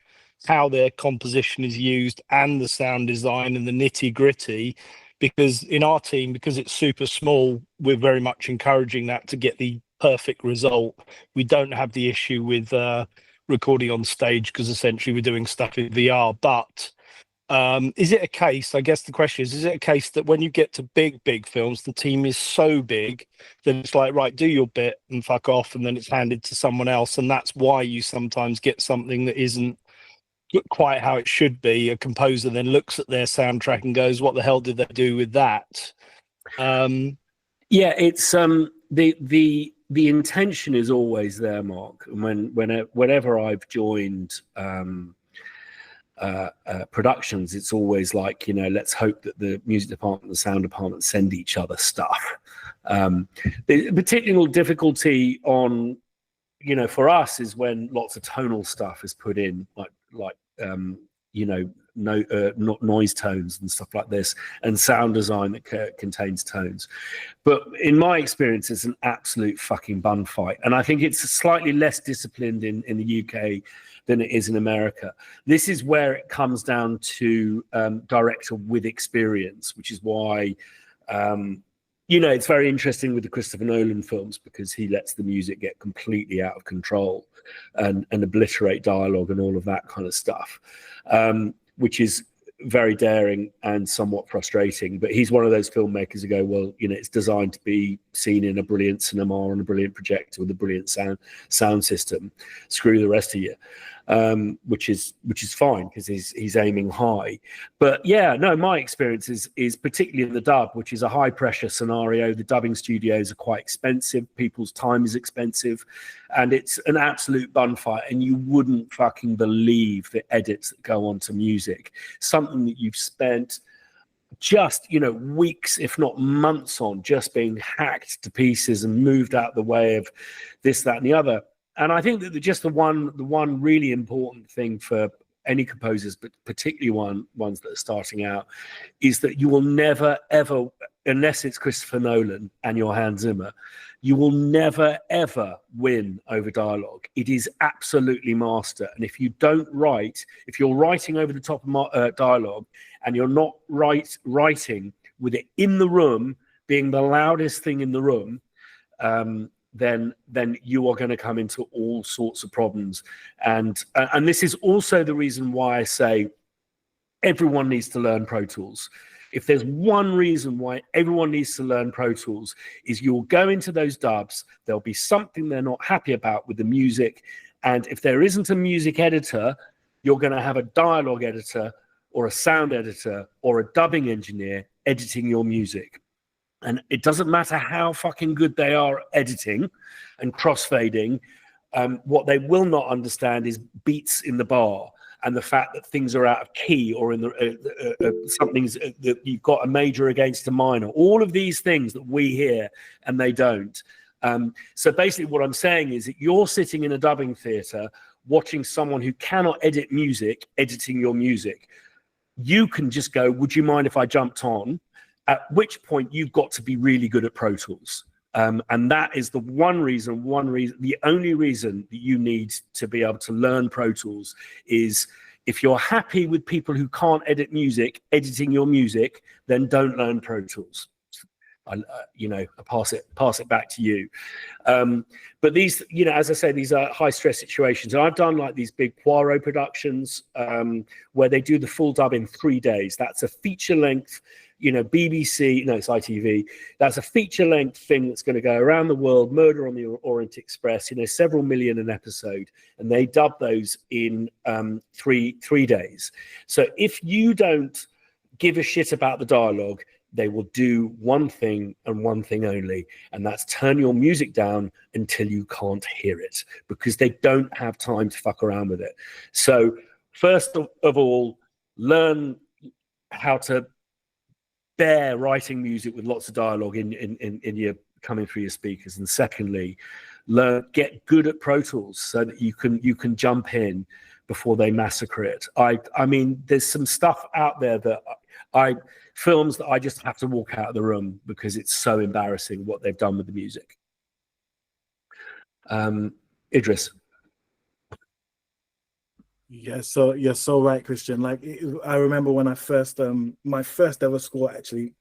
S4: how their composition is used and the sound design and the nitty gritty? Because in our team, because it's super small, we're very much encouraging that to get the perfect result. We don't have the issue with recording on stage because essentially we're doing stuff in VR. But is it a case, I guess the question is it a case that when you get to big films, the team is so big that it's like, right, do your bit and fuck off, and then it's handed to someone else, and that's why you sometimes get something that isn't quite how it should be? A composer then looks at their soundtrack and goes, what the hell did they do with that?
S1: It's the intention is always there, Mark. And whenever I've joined productions, it's always like, let's hope that the music department and the sound department send each other stuff. The particular difficulty on, for us is when lots of tonal stuff is put in, like not noise tones and stuff like this, and sound design that contains tones. But in my experience, it's an absolute fucking bun fight, and I think it's slightly less disciplined in the UK than it is in America. This is where it comes down to director with experience, which is why it's very interesting with the Christopher Nolan films, because he lets the music get completely out of control and obliterate dialogue and all of that kind of stuff, which is very daring and somewhat frustrating. But he's one of those filmmakers who go, well, it's designed to be seen in a brilliant cinema on a brilliant projector with a brilliant sound system. Screw the rest of you. Which is fine because he's aiming high. But my experience is particularly in the dub, which is a high pressure scenario. The dubbing studios are quite expensive, people's time is expensive, and it's an absolute bun fight, and you wouldn't fucking believe the edits that go onto music, something that you've spent just weeks if not months on, just being hacked to pieces and moved out the way of this, that, and the other. And I think that just the one really important thing for any composers, but particularly ones that are starting out, is that you will never, ever, unless it's Christopher Nolan and you're Hans Zimmer, you will never, ever win over dialogue. It is absolutely master. And if you don't write, if you're writing over the top of dialogue and you're not writing with it in the room, being the loudest thing in the room, then you are going to come into all sorts of problems. And this is also the reason why I say everyone needs to learn Pro Tools. If there's one reason why everyone needs to learn Pro Tools, is you'll go into those dubs, there'll be something they're not happy about with the music, and if there isn't a music editor, you're going to have a dialogue editor or a sound editor or a dubbing engineer editing your music. And it doesn't matter how fucking good they are at editing and crossfading, what they will not understand is beats in the bar and the fact that things are out of key, or in the something's that you've got a major against a minor. All of these things that we hear and they don't. So basically what I'm saying is that you're sitting in a dubbing theater watching someone who cannot edit music editing your music. You can just go, would you mind if I jumped on? At which point you've got to be really good at Pro Tools. And that is the the only reason that you need to be able to learn Pro Tools is if you're happy with people who can't edit music, editing your music, then don't learn Pro Tools. I pass it back to you. But these, as I say, these are high stress situations. And I've done like these big Poirot productions where they do the full dub in 3 days. That's a feature length, BBC, no, it's ITV. That's a feature length thing that's going to go around the world, Murder on the Orient Express, several million an episode. And they dub those in 3 days. So if you don't give a shit about the dialogue, they will do one thing and one thing only, and that's turn your music down until you can't hear it, because they don't have time to fuck around with it. So first of all, learn how to bear writing music with lots of dialogue in your coming through your speakers. And secondly, get good at Pro Tools so that you can jump in before they massacre it. I mean, there's some stuff out there that films that I just have to walk out of the room because it's so embarrassing what they've done with the music. Idris.
S2: Yeah, so you're so right, Christian. Like I remember when I first my first ever score actually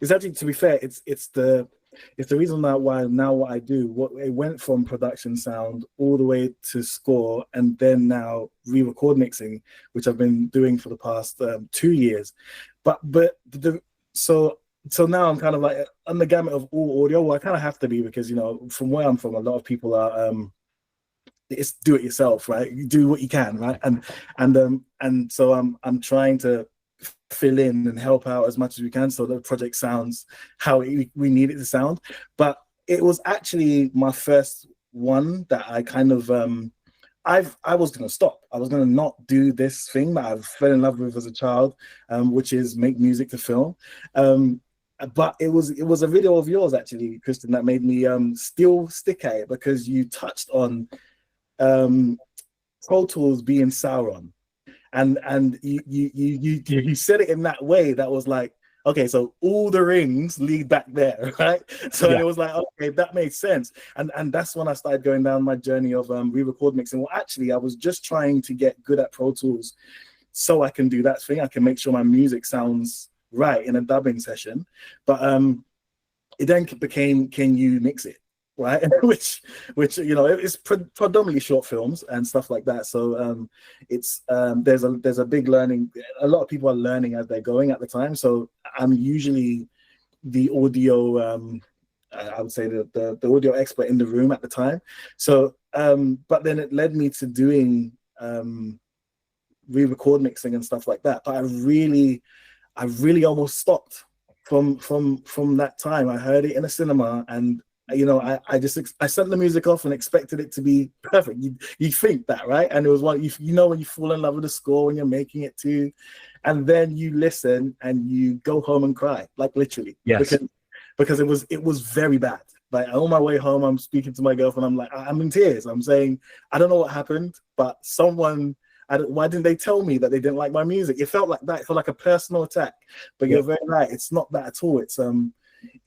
S2: is actually, to be fair, it's the reason why now what I do, it went from production sound all the way to score, and then now re-record mixing, which I've been doing for the past 2 years. So now I'm kind of like on the gamut of all audio. Well, I kind of have to be because from where I'm from, a lot of people are it's do it yourself, right? You do what you can, right? And so I'm trying to fill in and help out as much as we can so the project sounds how we need it to sound. But it was actually my first one that I kind of I was going to stop. I was going to not do this thing that I fell in love with as a child, which is make music to film. But it was a video of yours actually, Kristen, that made me still stick at it, because you touched on Pro Tools being Sauron, and you said it in that way that was like, okay, so all the rings lead back there, right? So yeah. It was like, okay, that made sense. And that's when I started going down my journey of re-record mixing. Well, actually, I was just trying to get good at Pro Tools so I can do that thing. I can make sure my music sounds right in a dubbing session. But it then became, can you mix it? Right, which it's predominantly short films and stuff like that. So it's there's a big learning. A lot of people are learning as they're going at the time. So I'm usually the audio, I would say the audio expert in the room at the time. So but then it led me to doing re-record mixing and stuff like that. But I really almost stopped from that time. I heard it in a cinema, and I sent the music off and expected it to be perfect. You think that, right? And it was one, when you fall in love with the score when you're making it too, and then you listen and you go home and cry, like literally.
S1: Yes. Because
S2: it was very bad. Like on my way home, I'm speaking to my girlfriend. I'm like, I'm in tears. I'm saying, I don't know what happened, but why didn't they tell me that they didn't like my music? It felt like that. It felt like a personal attack. But You're very right. It's not that at all.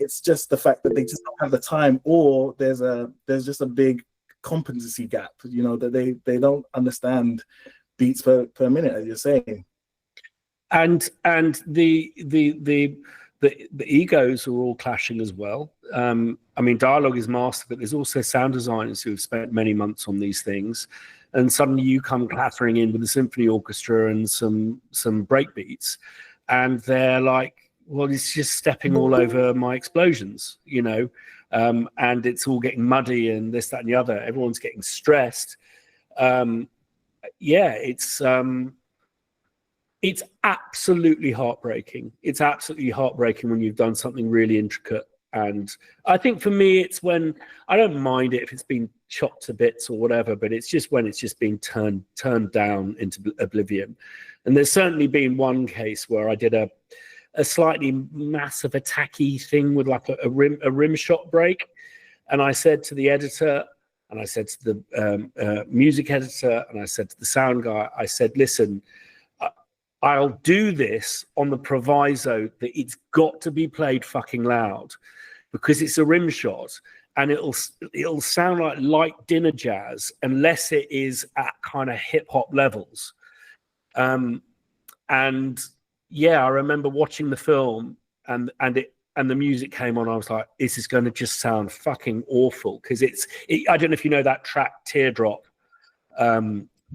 S2: It's just the fact that they just don't have the time, or there's just a big competency gap, that they don't understand beats per minute, as you're saying.
S1: And the the egos are all clashing as well. I mean, dialogue is master, but there's also sound designers who have spent many months on these things, and suddenly you come clattering in with a symphony orchestra and some breakbeats, and they're like, well, it's just stepping all over my explosions, you know, and it's all getting muddy and this, that, and the other. Everyone's getting stressed. Yeah, it's absolutely heartbreaking. It's absolutely heartbreaking when you've done something really intricate. And I think for me, it's when I don't mind it if it's been chopped to bits or whatever, but it's just when it's just been turned down into oblivion. And there's certainly been one case where I did a slightly massive attacky thing with like a rim shot break, and I said to the editor, and I said to the music editor, and I said to the sound guy, I said, listen, I'll do this on the proviso that it's got to be played fucking loud, because it's a rim shot and it'll sound like light dinner jazz unless it is at kind of hip hop levels. And yeah, I remember watching the film and the music came on. I was like, this is going to just sound fucking awful, because I don't know if you know that track Teardrop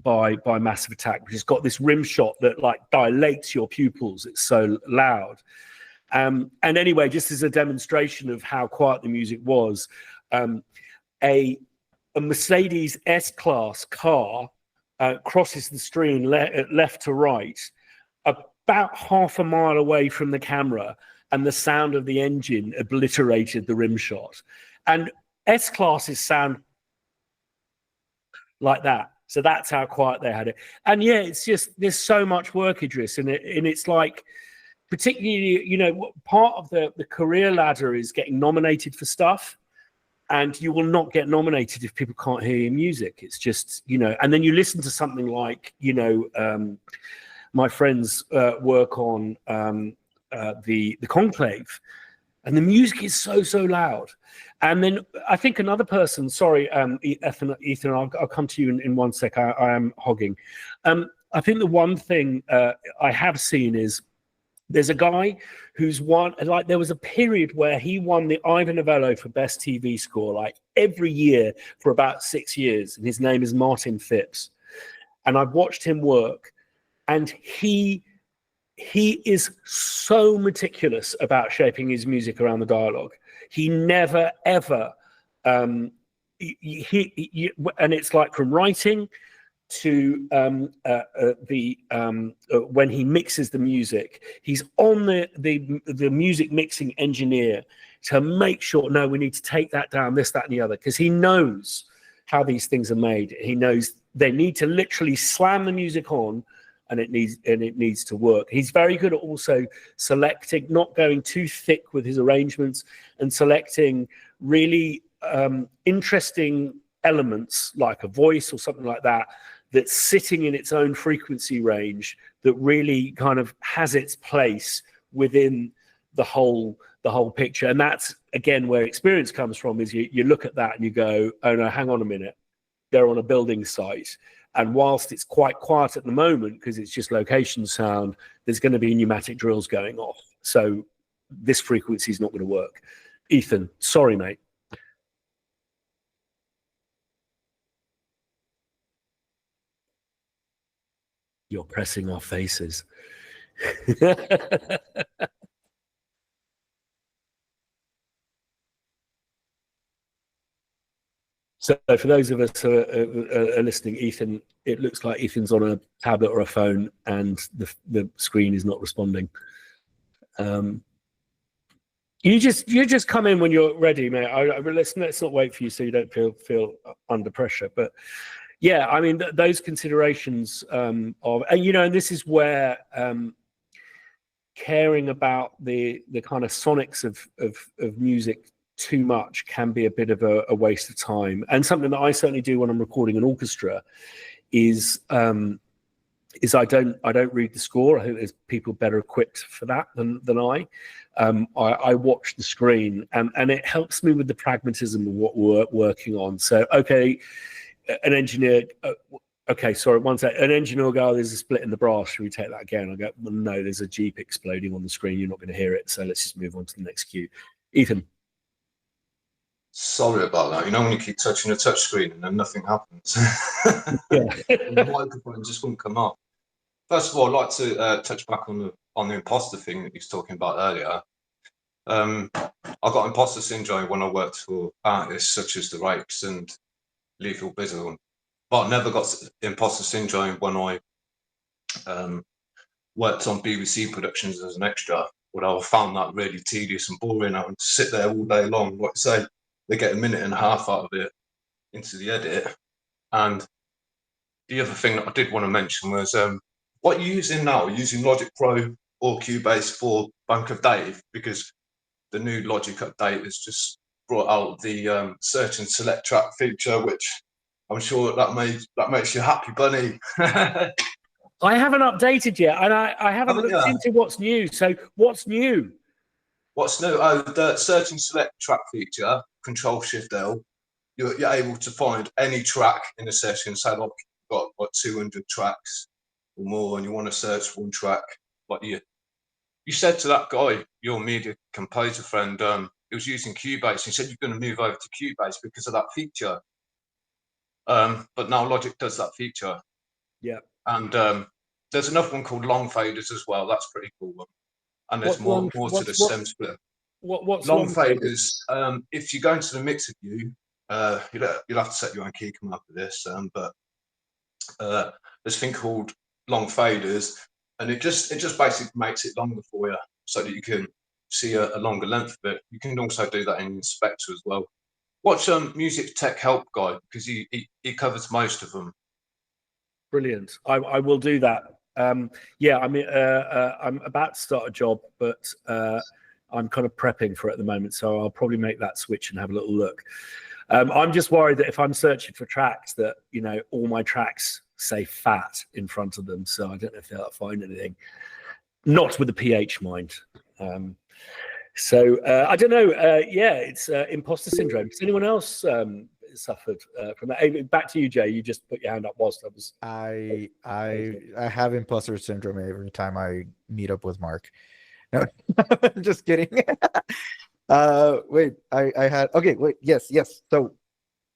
S1: by Massive Attack, which has got this rim shot that like dilates your pupils. It's so loud. And anyway, just as a demonstration of how quiet the music was, a Mercedes S-Class car crosses the stream left to right, about half a mile away from the camera, and the sound of the engine obliterated the rim shot. And S-Classes sound like that. So that's how quiet they had it. And yeah, it's just, there's so much work, Idris, and it's like, particularly, you know, part of the career ladder is getting nominated for stuff, and you will not get nominated if people can't hear your music. It's just, you know, and then you listen to something like, you know, my friends work on the Conclave, and the music is so loud. And then I think another person, sorry, Ethan, I'll come to you in 1 sec. I am hogging. I think the one thing I have seen is there's a guy who's won, like there was a period where he won the Ivor Novello for best TV score, like every year for about 6 years. And his name is Martin Phipps. And I've watched him work, and he is so meticulous about shaping his music around the dialogue. He never, ever, and it's like from writing to when he mixes the music, he's on the music mixing engineer to make sure, no, we need to take that down, this, that, and the other, because he knows how these things are made. He knows they need to literally slam the music on, and it needs to work. He's very good at also selecting, not going too thick with his arrangements, and selecting really interesting elements like a voice or something like that, that's sitting in its own frequency range, that really kind of has its place within the whole picture. And that's again where experience comes from, is you look at that and you go, oh no, hang on a minute, they're on a building site. And whilst it's quite quiet at the moment because it's just location sound, there's going to be pneumatic drills going off. So this frequency is not going to work. Ethan, sorry, mate. You're pressing our faces. So for those of us who are listening, Ethan, it looks like Ethan's on a tablet or a phone, and the screen is not responding. You just come in when you're ready, mate. Let's not wait for you so you don't feel under pressure. But yeah, I mean those considerations of, and you know, and this is where caring about the kind of sonics of music too much can be a bit of a waste of time. And something that I certainly do when I'm recording an orchestra is I don't read the score. I think there's people better equipped for that than I. I watch the screen, and it helps me with the pragmatism of what we're working on. So okay, an engineer, Okay, sorry, one sec. An engineer will go, oh, there's a split in the brass. Should we take that again? I go, well, no, there's a Jeep exploding on the screen. You're not going to hear it. So let's just move on to the next cue. Ethan.
S6: Sorry about that. You know when you keep touching a touch screen and then nothing happens.
S1: Yeah.
S6: The microphone just wouldn't come up. First of all, I'd like to touch back on the imposter thing that you was talking about earlier. I got imposter syndrome when I worked for artists such as the Rakes and Lethal Bizzle, but I never got imposter syndrome when I worked on BBC productions as an extra. Although I found that really tedious and boring, having to sit there all day long. Like I say, they get a minute and a half out of it into the edit. And the other thing that I did want to mention was what you're using now, using Logic Pro or Cubase for Bank of Dave, because the new Logic update has just brought out the search and select track feature, which I'm sure that makes you happy, Bunny.
S1: I haven't updated yet, and I haven't looked into what's new. So what's new?
S6: What's new? Oh, the search and select track feature, Control Shift L. You're able to find any track in a session. Say like you've got like 200 tracks or more, and you want to search one track. Like you said to that guy, your media composer friend, he was using Cubase. He said you're going to move over to Cubase because of that feature. But now Logic does that feature.
S1: Yeah.
S6: And there's another one called long faders as well. That's a pretty cool one. And there's more to the stem split.
S1: What's
S6: long faders? If you go into the mixer view, you'll have to set your own key command for this. But there's a thing called long faders, and it just basically makes it longer for you, so that you can see a longer length of it. You can also do that in Inspector as well. Watch Music Tech Help Guide, because he covers most of them.
S1: Brilliant. I will do that. Yeah, I mean, I'm about to start a job, but I'm kind of prepping for it at the moment, so I'll probably make that switch and have a little look. I'm just worried that if I'm searching for tracks, that all my tracks say fat in front of them, so I don't know if they'll find anything. Not with the PH, mind. So I don't know. Yeah, it's imposter syndrome. Has anyone else suffered from that? Hey, back to you, Jay. You just put your hand up whilst I was.
S3: I have imposter syndrome every time I meet up with Mark. No, just kidding. Wait, I had okay. Wait, yes. So,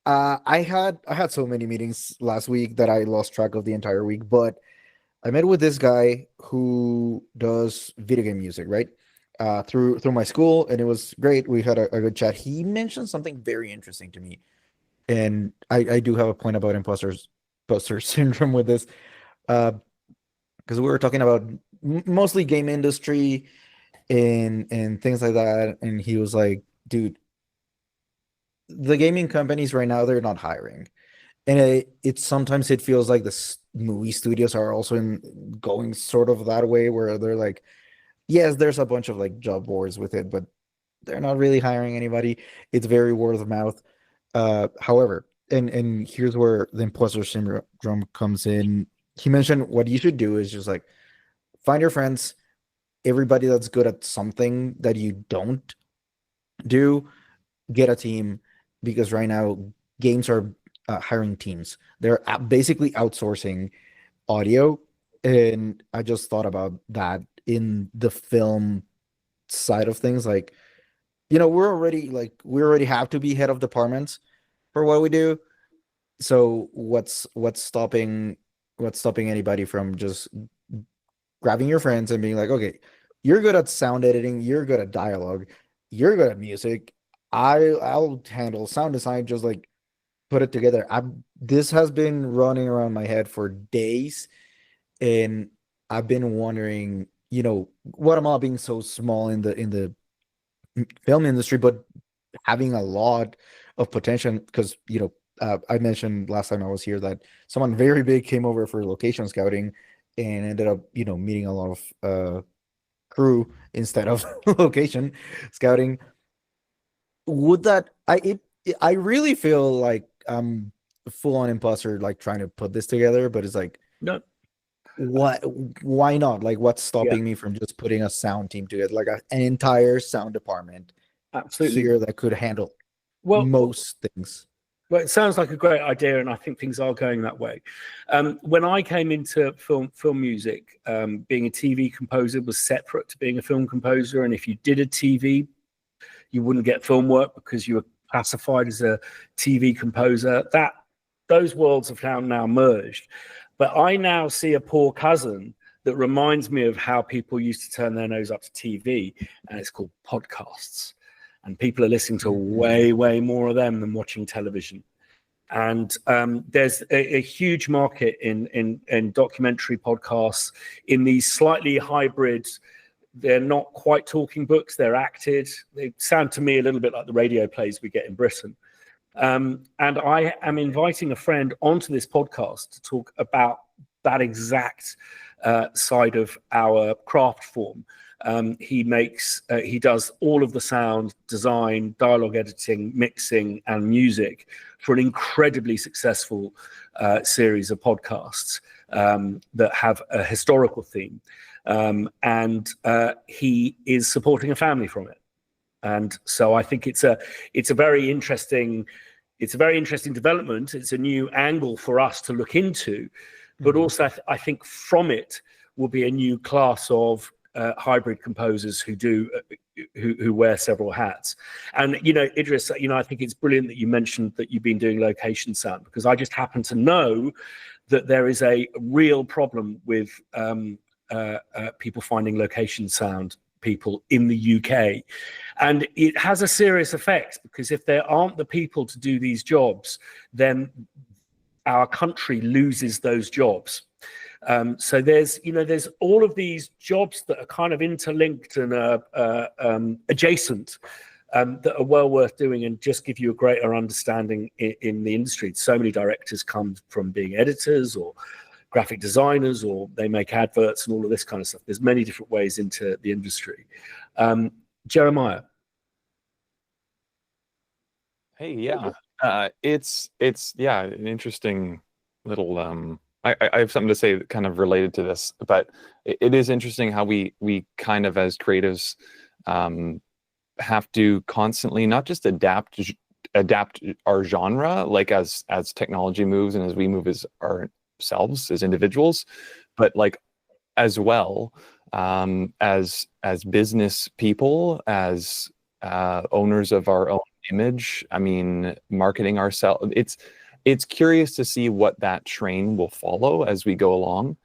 S3: I had so many meetings last week that I lost track of the entire week. But I met with this guy who does video game music, right? Through my school, and it was great. We had a good chat. He mentioned something very interesting to me, and I do have a point about imposter syndrome with this, because we were talking about mostly game industry and things like that, and he was like, dude, the gaming companies right now, they're not hiring, and it sometimes it feels like the movie studios are also going sort of that way, where they're like, yes, there's a bunch of like job boards with it, but they're not really hiring anybody. It's very word of mouth. However, and here's where the imposter syndrome comes in. He mentioned what you should do is just like find your friends, everybody that's good at something that you don't do, get a team, because right now games are hiring teams. They're basically outsourcing audio, and I just thought about that in the film side of things. Like, we already have to be head of departments for what we do. So what's stopping anybody from just grabbing your friends and being like, okay, you're good at sound editing, you're good at dialogue, you're good at music, I'll handle sound design, just like put it together. This has been running around my head for days, and I've been wondering, Guatemala being so small in the film industry, but having a lot of potential, because I mentioned last time I was here that someone very big came over for location scouting and ended up meeting a lot of crew instead of location scouting. I really feel like I'm full on imposter, like trying to put this together, but it's like,
S1: no.
S3: Why not? Like, what's stopping me from just putting a sound team together, like an entire sound department?
S1: Absolutely.
S3: Here that could handle most things.
S1: Well, it sounds like a great idea, and I think things are going that way. When I came into film music, being a TV composer was separate to being a film composer, and if you did a TV, you wouldn't get film work because you were classified as a TV composer. Those worlds have now merged. But I now see a poor cousin that reminds me of how people used to turn their nose up to TV, and it's called podcasts. And people are listening to way, way more of them than watching television. And there's a huge market in documentary podcasts, in these slightly hybrid. They're not quite talking books, they're acted. They sound to me a little bit like the radio plays we get in Britain. And I am inviting a friend onto this podcast to talk about that exact side of our craft form. He does all of the sound design, dialogue editing, mixing, and music for an incredibly successful series of podcasts that have a historical theme. And he is supporting a family from it. And so I think it's a very interesting development. It's a new angle for us to look into, but also I think from it will be a new class of hybrid composers who wear several hats. And Idris, I think it's brilliant that you mentioned that you've been doing location sound, because I just happen to know that there is a real problem with people finding location sound people in the UK, and it has a serious effect, because if there aren't the people to do these jobs, then our country loses those jobs. So there's all of these jobs that are kind of interlinked and adjacent, that are well worth doing and just give you a greater understanding in the industry. So many directors come from being editors or graphic designers, or they make adverts and all of this kind of stuff. There's many different ways into the industry. Jeremiah.
S7: Hey, yeah, it's an interesting little. I have something to say kind of related to this, but it is interesting how we kind of, as creatives, have to constantly not just adapt our genre, like as technology moves and as we move as ourselves as individuals, but like as well as business people, as owners of our own image. I mean, marketing ourselves. It's curious to see what that train will follow as we go along.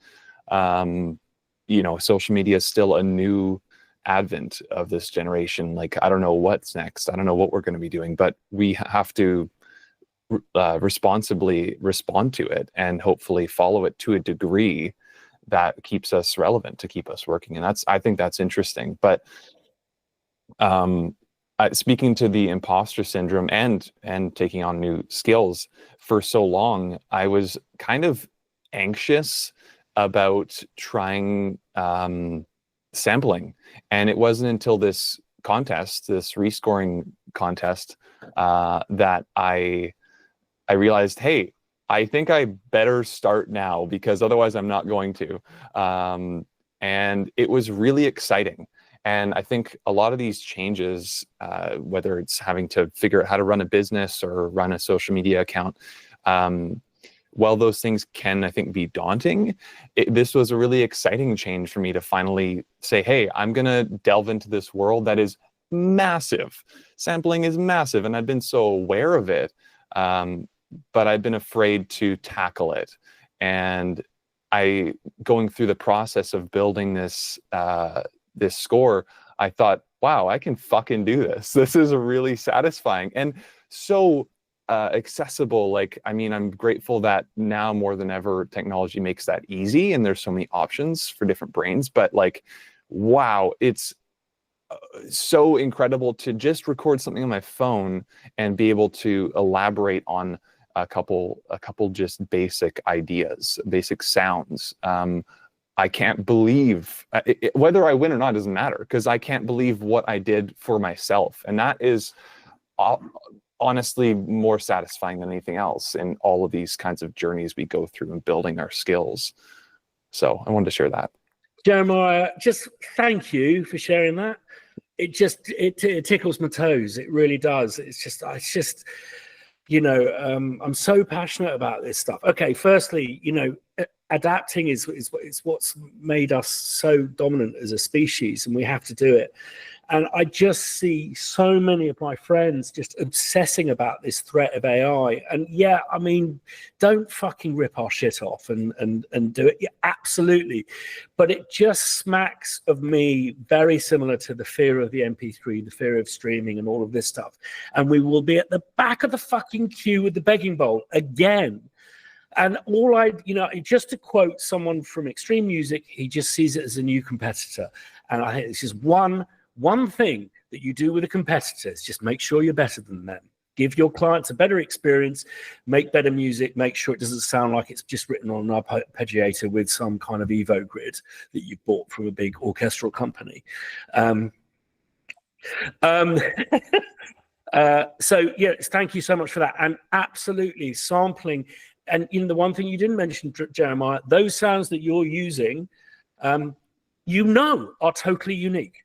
S7: Social media is still a new advent of this generation. Like, I don't know what's next. I don't know what we're going to be doing, but we have to responsibly respond to it and hopefully follow it to a degree that keeps us relevant, to keep us working. And I think that's interesting. But speaking to the imposter syndrome and taking on new skills, for so long, I was kind of anxious about trying sampling. And it wasn't until this contest, this rescoring contest, that I realized, hey, I think I better start now, because otherwise I'm not going to. And it was really exciting. And I think a lot of these changes, whether it's having to figure out how to run a business or run a social media account, while those things can, I think, be daunting, this was a really exciting change for me to finally say, hey, I'm going to delve into this world that is massive. Sampling is massive, and I've been so aware of it, but I've been afraid to tackle it. And going through the process of building this score, I thought, wow, I can fucking do this. This is really satisfying and so accessible. Like, I mean, I'm grateful that now more than ever technology makes that easy, and there's so many options for different brains. But like, wow, it's so incredible to just record something on my phone and be able to elaborate on a couple just basic ideas, basic sounds. I can't believe whether I win or not doesn't matter, because I can't believe what I did for myself. And that is honestly more satisfying than anything else in all of these kinds of journeys we go through in building our skills. So I wanted to share that.
S1: Jeremiah, just thank you for sharing that. It tickles my toes. It really does. It's just I'm so passionate about this stuff. Okay, firstly, adapting is what's made us so dominant as a species, and we have to do it. And I just see so many of my friends just obsessing about this threat of AI. And yeah, I mean, don't fucking rip our shit off and do it. Yeah, absolutely. But it just smacks of me very similar to the fear of the MP3, the fear of streaming and all of this stuff. And we will be at the back of the fucking queue with the begging bowl again. And just to quote someone from Extreme Music, he just sees it as a new competitor. And I think it's just one thing that you do with a competitor is just make sure you're better than them. Give your clients a better experience, make better music, make sure it doesn't sound like it's just written on an arpeggiator with some kind of Evo grid that you bought from a big orchestral company. So yeah, thank you so much for that. And absolutely sampling. And the one thing you didn't mention, Jeremiah, those sounds that you're using, are totally unique.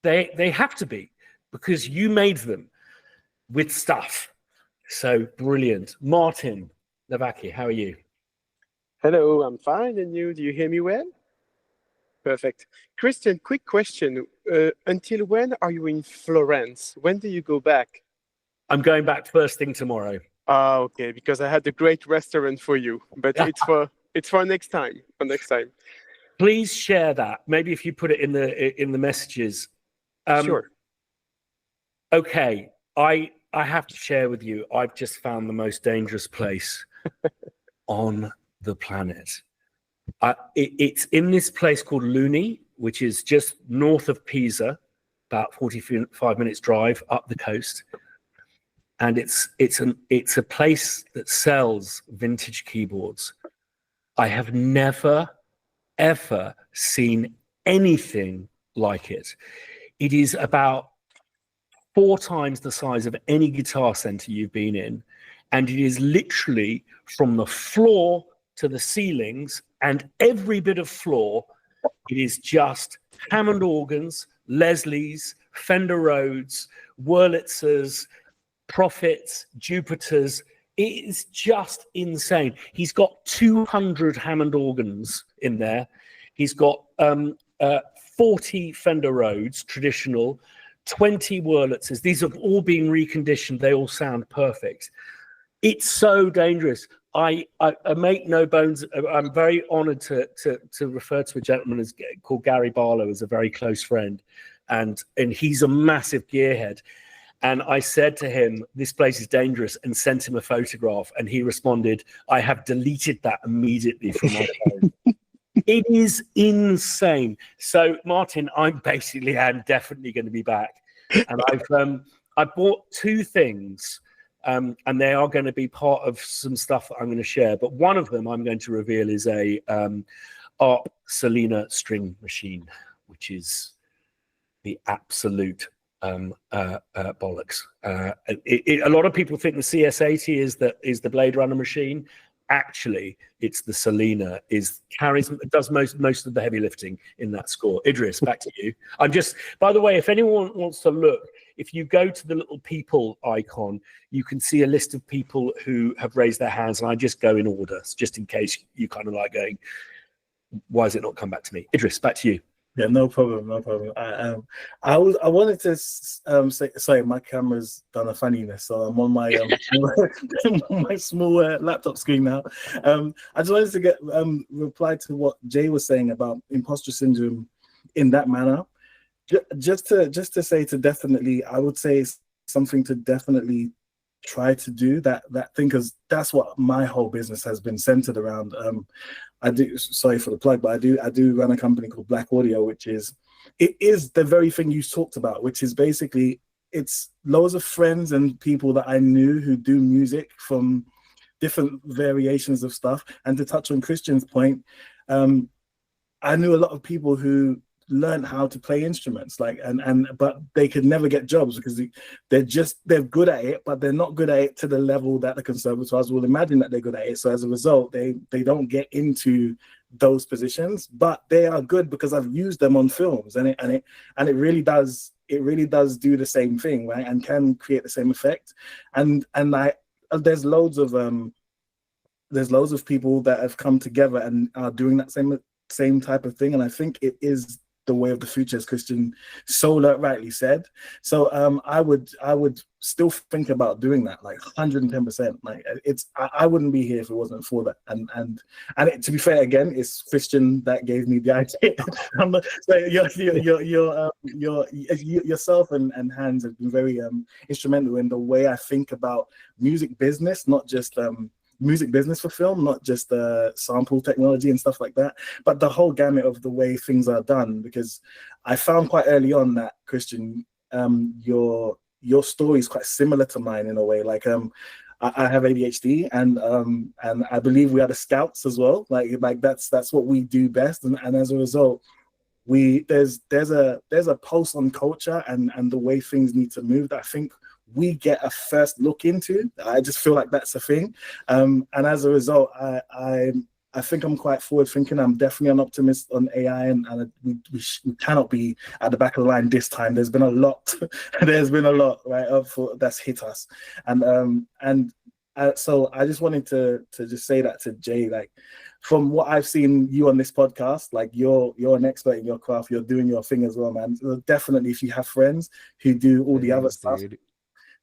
S1: They have to be, because you made them with stuff. So brilliant. Martin Navaki, how are you?
S8: Hello, I'm fine. And you? Do you hear me well? Perfect. Christian, quick question. Until when are you in Florence? When do you go back?
S1: I'm going back first thing tomorrow.
S8: Ah, okay. Because I had a great restaurant for you, but it's for next time. For next time.
S1: Please share that. Maybe if you put it in the messages.
S8: Sure.
S1: Okay, I have to share with you. I've just found the most dangerous place on the planet. It's in this place called Luni, which is just north of Pisa, about 45 minutes drive up the coast. And it's a place that sells vintage keyboards. I have never, ever seen anything like it. It is about 4 times the size of any guitar center you've been in. And it is literally from the floor to the ceilings and every bit of floor. It is just Hammond organs, Leslie's, Fender Rhodes, Wurlitzers, Prophets, Jupiters. It is just insane. He's got 200 Hammond organs in there. He's got 40 Fender Rhodes, traditional, 20 Wurlitzers. These have all been reconditioned. They all sound perfect. It's so dangerous. I make no bones. I'm very honored to refer to a gentleman called Gary Barlow as a very close friend. And he's a massive gearhead. And I said to him, this place is dangerous, and sent him a photograph. And he responded, I have deleted that immediately from my phone. It is insane. So, Martin, I'm definitely going to be back. And I bought 2 things, and they are going to be part of some stuff that I'm going to share. But one of them I'm going to reveal is a ARP Selena string machine, which is the absolute bollocks. A lot of people think the CS80 is the Blade Runner machine. Actually, it's the Selena does most of the heavy lifting in that score. Idris, back to you. By the way, if anyone wants to look, if you go to the little people icon, you can see a list of people who have raised their hands, and I just go in order, just in case you kind of like going, why has it not come back to me? Idris, back to you.
S2: Yeah, no problem. I wanted to say, sorry, my camera's done a funniness, so I'm on my my small laptop screen now. I just wanted to get reply to what Jay was saying about imposter syndrome in that manner. Just to say to definitely, I would say something to definitely try to do that thing, because that's what my whole business has been centered around. I do, sorry for the plug, but I do run a company called Black Audio, which is the very thing you talked about, which is basically, it's loads of friends and people that I knew who do music from different variations of stuff. And to touch on Christian's point, I knew a lot of people who learned how to play instruments, but they could never get jobs because they're good at it, but they're not good at it to the level that the conservatoires will imagine that they're good at it. So as a result, they don't get into those positions, but they are good because I've used them on films, and it really does do the same thing, right? And can create the same effect. And there's loads of people that have come together and are doing that same type of thing, and I think it is the way of the future, as Christian so rightly said. So I would still think about doing that, like 110%. Like I wouldn't be here if it wasn't for that. And to be fair, again, it's Christian that gave me the idea. So yourself and Hans have been very instrumental in the way I think about music business, not just music business for film, not just sample technology and stuff like that, but the whole gamut of the way things are done. Because I found quite early on that, Christian, your story is quite similar to mine in a way. Like I have ADHD, and I believe we are the scouts as well. Like that's what we do best, and as a result, there's a pulse on culture and the way things need to move that I think we get a first look into. I just feel like that's a thing, and as a result, I think I'm quite forward thinking. I'm definitely an optimist on AI, and we cannot be at the back of the line this time. There's been a lot, right, that's hit us, and so I just wanted to just say that to Jay, like, from what I've seen you on this podcast, like you're an expert in your craft. You're doing your thing as well, man. So definitely, if you have friends who do all the other stuff,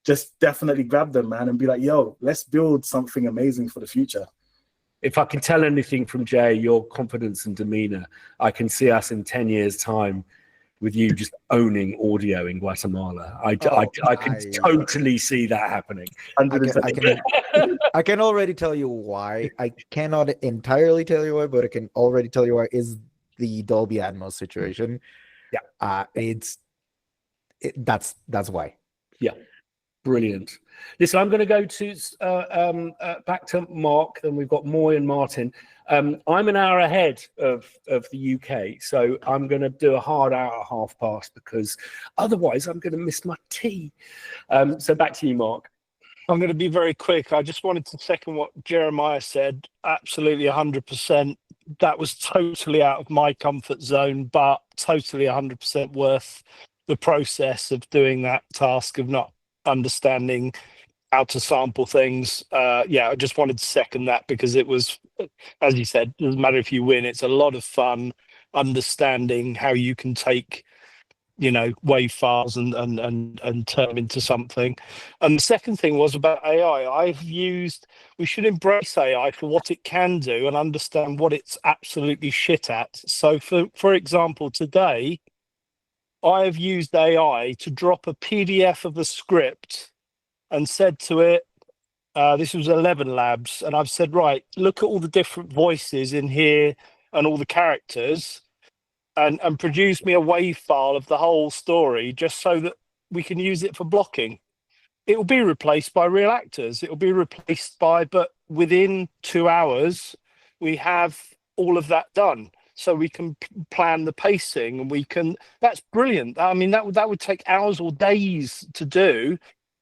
S2: just definitely grab them, man, and be like, yo, let's build something amazing for the future.
S1: If I can tell anything from Jay, your confidence and demeanor, I can see us in 10 years' time with you just owning audio in Guatemala. I can totally see that happening.
S3: I can already tell you why. I cannot entirely tell you why, but I can already tell you why. Is the Dolby Atmos situation. Yeah. That's why.
S1: Yeah. Brilliant. Listen, I'm going to go to back to Mark, then we've got Moy and Martin. I'm an hour ahead of the UK, so I'm going to do a hard hour half past because otherwise I'm going to miss my tea. So back to you, Mark.
S4: I'm going to be very quick. I just wanted to second what Jeremiah said. Absolutely 100%. That was totally out of my comfort zone, but totally 100% worth the process of doing that task of not understanding how to sample things. I just wanted to second that because it was, as you said, it doesn't matter if you win, it's a lot of fun understanding how you can take, wave files and turn them into something. And the second thing was about AI. We should embrace AI for what it can do and understand what it's absolutely shit at. So for example, today I have used AI to drop a PDF of a script and said to it, this was 11 Labs, and I've said, right, look at all the different voices in here and all the characters, and produce me a wave file of the whole story just so that we can use it for blocking. It will be replaced by real actors. It will be replaced but within 2 hours, we have all of that done. So we can plan the pacing, and that's brilliant. I mean, that would take hours or days to do.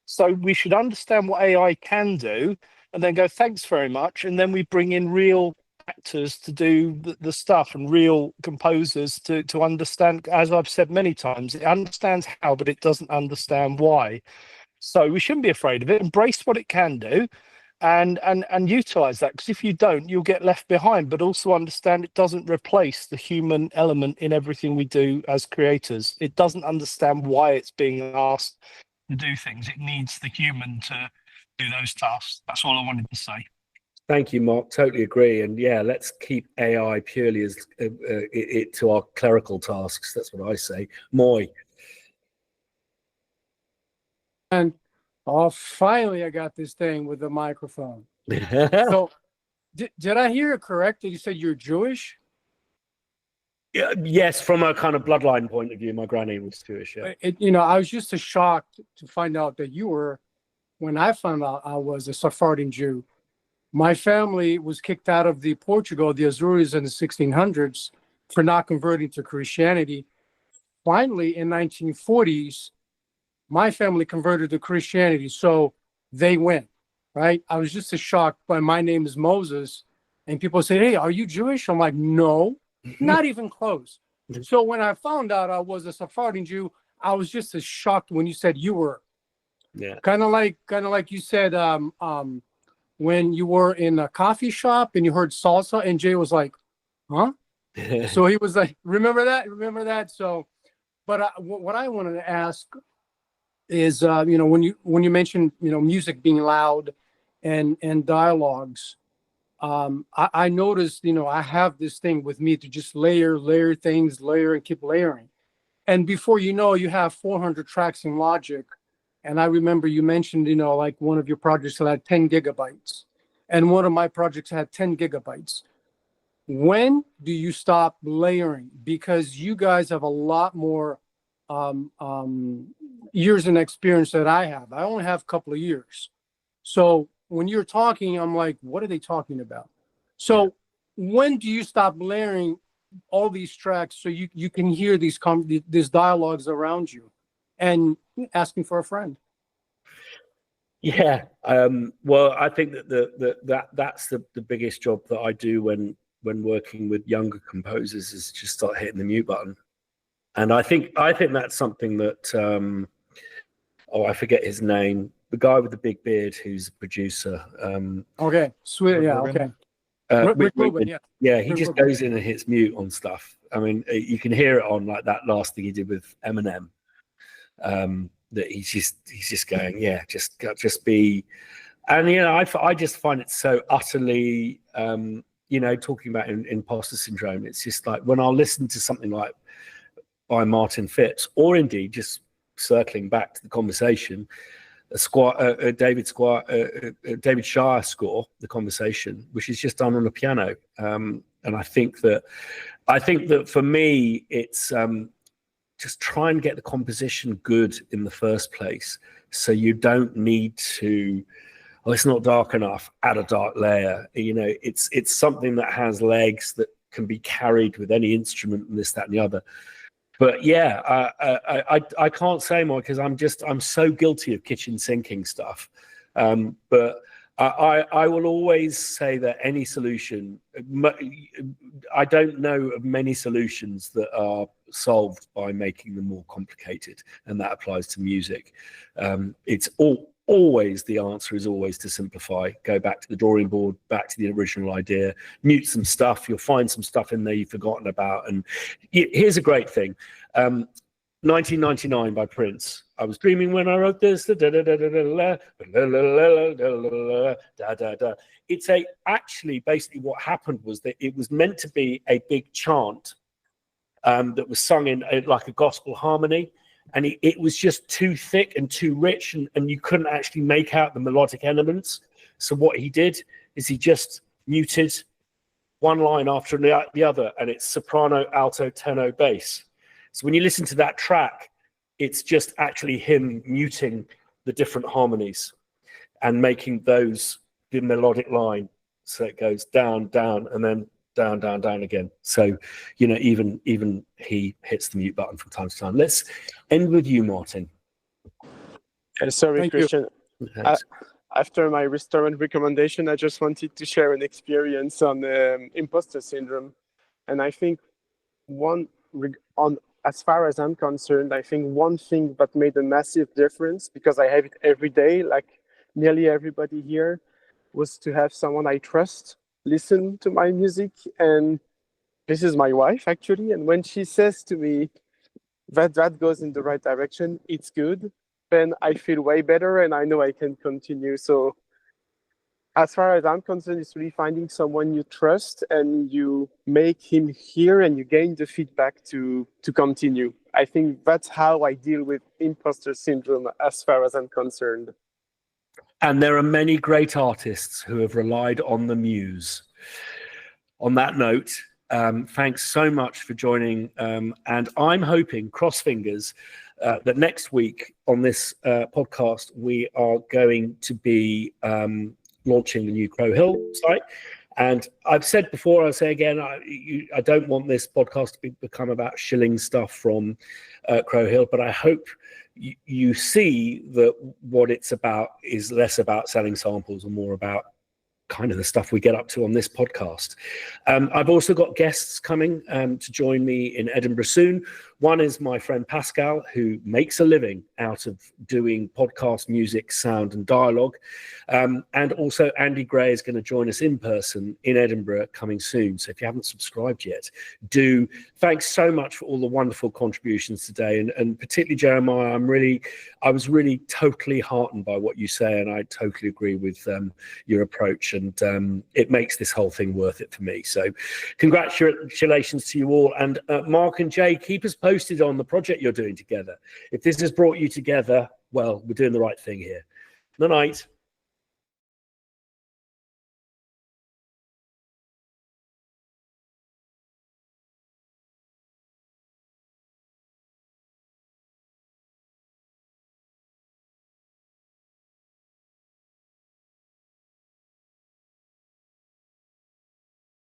S4: So we should understand what AI can do and then go, thanks very much. And then we bring in real actors to do the stuff and real composers to understand. As I've said many times, it understands how, but it doesn't understand why. So we shouldn't be afraid of it. Embrace what it can do. And utilize that, because if you don't, you'll get left behind. But also understand it doesn't replace the human element in everything we do as creators. It doesn't understand why it's being asked to do things. It needs the human to do those tasks. That's all I wanted to say.
S1: Thank you, Mark. Totally agree. And yeah, let's keep AI purely as it to our clerical tasks. That's what I say. Moy.
S9: And finally, I got this thing with the microphone. So, did I hear it correct that you said you're Jewish?
S1: Yeah, yes, from a kind of bloodline point of view, my granny was Jewish. Yeah.
S9: I was just as shocked to find out that you were. When I found out I was a Sephardic Jew, my family was kicked out of Portugal, the Azores, in the 1600s for not converting to Christianity. Finally, in 1940s. My family converted to Christianity, so they went, right? I was just as shocked by my name is Moses, and people say, hey, are you Jewish? I'm like, no, not even close. So when I found out I was a Sephardic Jew, I was just as shocked when you said you were.
S1: Yeah.
S9: Kind of like you said, when you were in a coffee shop and you heard salsa, and Jay was like, "Huh?" So he was like, "Remember that? Remember that?" So, but what I wanted to ask is, when you mentioned, music being loud and dialogues, I noticed, I have this thing with me to just layer things, layer and keep layering. And before you know, you have 400 tracks in Logic. And I remember you mentioned, like one of your projects had 10 gigabytes. And one of my projects had 10 gigabytes. When do you stop layering? Because you guys have a lot more years and experience that I have. I only have a couple of years. So when you're talking, I'm like, what are they talking about? So when do you stop layering all these tracks so you can hear these dialogues around you and asking for a friend?
S1: Yeah. Well, I think that that's the biggest job that I do when working with younger composers, is just start hitting the mute button. And I think that's something that I forget his name, the guy with the big beard who's a producer.
S9: Okay, sweet.
S3: Rick
S9: Yeah,
S3: Rubin?
S9: okay. Rick
S1: Rubin,
S9: Rubin, yeah.
S1: Yeah, he
S9: Rick
S1: just
S9: Rubin.
S1: goes in and hits mute on stuff. I mean, you can hear it on like that last thing he did with Eminem. That he's just going, yeah, just be, and I just find it so utterly, talking about imposter syndrome. It's just like when I'll listen to something like by Martin Fitz, or indeed just circling back to the conversation, David Shire score, The Conversation, which is just done on a piano, and I think that for me it's just try and get the composition good in the first place, so you don't need to, it's not dark enough, add a dark layer. It's something that has legs that can be carried with any instrument, and this, that, and the other. But yeah, I can't say more, because I'm so guilty of kitchen sinking stuff. But I will always say that any solution, I don't know of many solutions that are solved by making them more complicated, and that applies to music. It's always, the answer is always to simplify, go back to the drawing board, back to the original idea, mute some stuff, you'll find some stuff in there you've forgotten about. And here's a great thing. 1999 by Prince. I was dreaming when I wrote this. It's actually basically what happened was that it was meant to be a big chant that was sung in like a gospel harmony, and it was just too thick and too rich, and you couldn't actually make out the melodic elements. So what he did is he just muted one line after the other, and it's soprano, alto, tenor, bass. So when you listen to that track, it's just actually him muting the different harmonies and making those the melodic line. So it goes down, down, and then down, down, down again. So, even he hits the mute button from time to time. Let's end with you, Martin.
S8: Sorry,
S9: Thank
S8: Christian.
S1: Thanks.
S8: After my restaurant recommendation, I just wanted to share an experience on imposter syndrome. And I think as far as I'm concerned, I think one thing that made a massive difference, because I have it every day, like nearly everybody here, was to have someone I trust listen to my music. And this is my wife, actually. And when she says to me that goes in the right direction, it's good, then I feel way better and I know I can continue. So as far as I'm concerned, it's really finding someone you trust and you make him hear and you gain the feedback to continue. I think that's how I deal with imposter syndrome as far as I'm concerned.
S1: And there are many great artists who have relied on the muse. On that note, thanks so much for joining. And I'm hoping, cross fingers, that next week on this podcast, we are going to be launching the new Crow Hill site. And I've said before, I'll say again, I don't want this podcast to become about shilling stuff from Crow Hill, but I hope you see that what it's about is less about selling samples and more about kind of the stuff we get up to on this podcast. I've also got guests coming to join me in Edinburgh soon. One is my friend Pascal, who makes a living out of doing podcast, music, sound, and dialogue. And also Andy Gray is going to join us in person in Edinburgh coming soon. So if you haven't subscribed yet, do. Thanks so much for all the wonderful contributions today. And particularly Jeremiah, I was really totally heartened by what you say, and I totally agree with your approach. And it makes this whole thing worth it for me. So congratulations to you all. And Mark and Jay, keep us posted on the project you're doing together. If this has brought you together, well, we're doing the right thing here. Good night.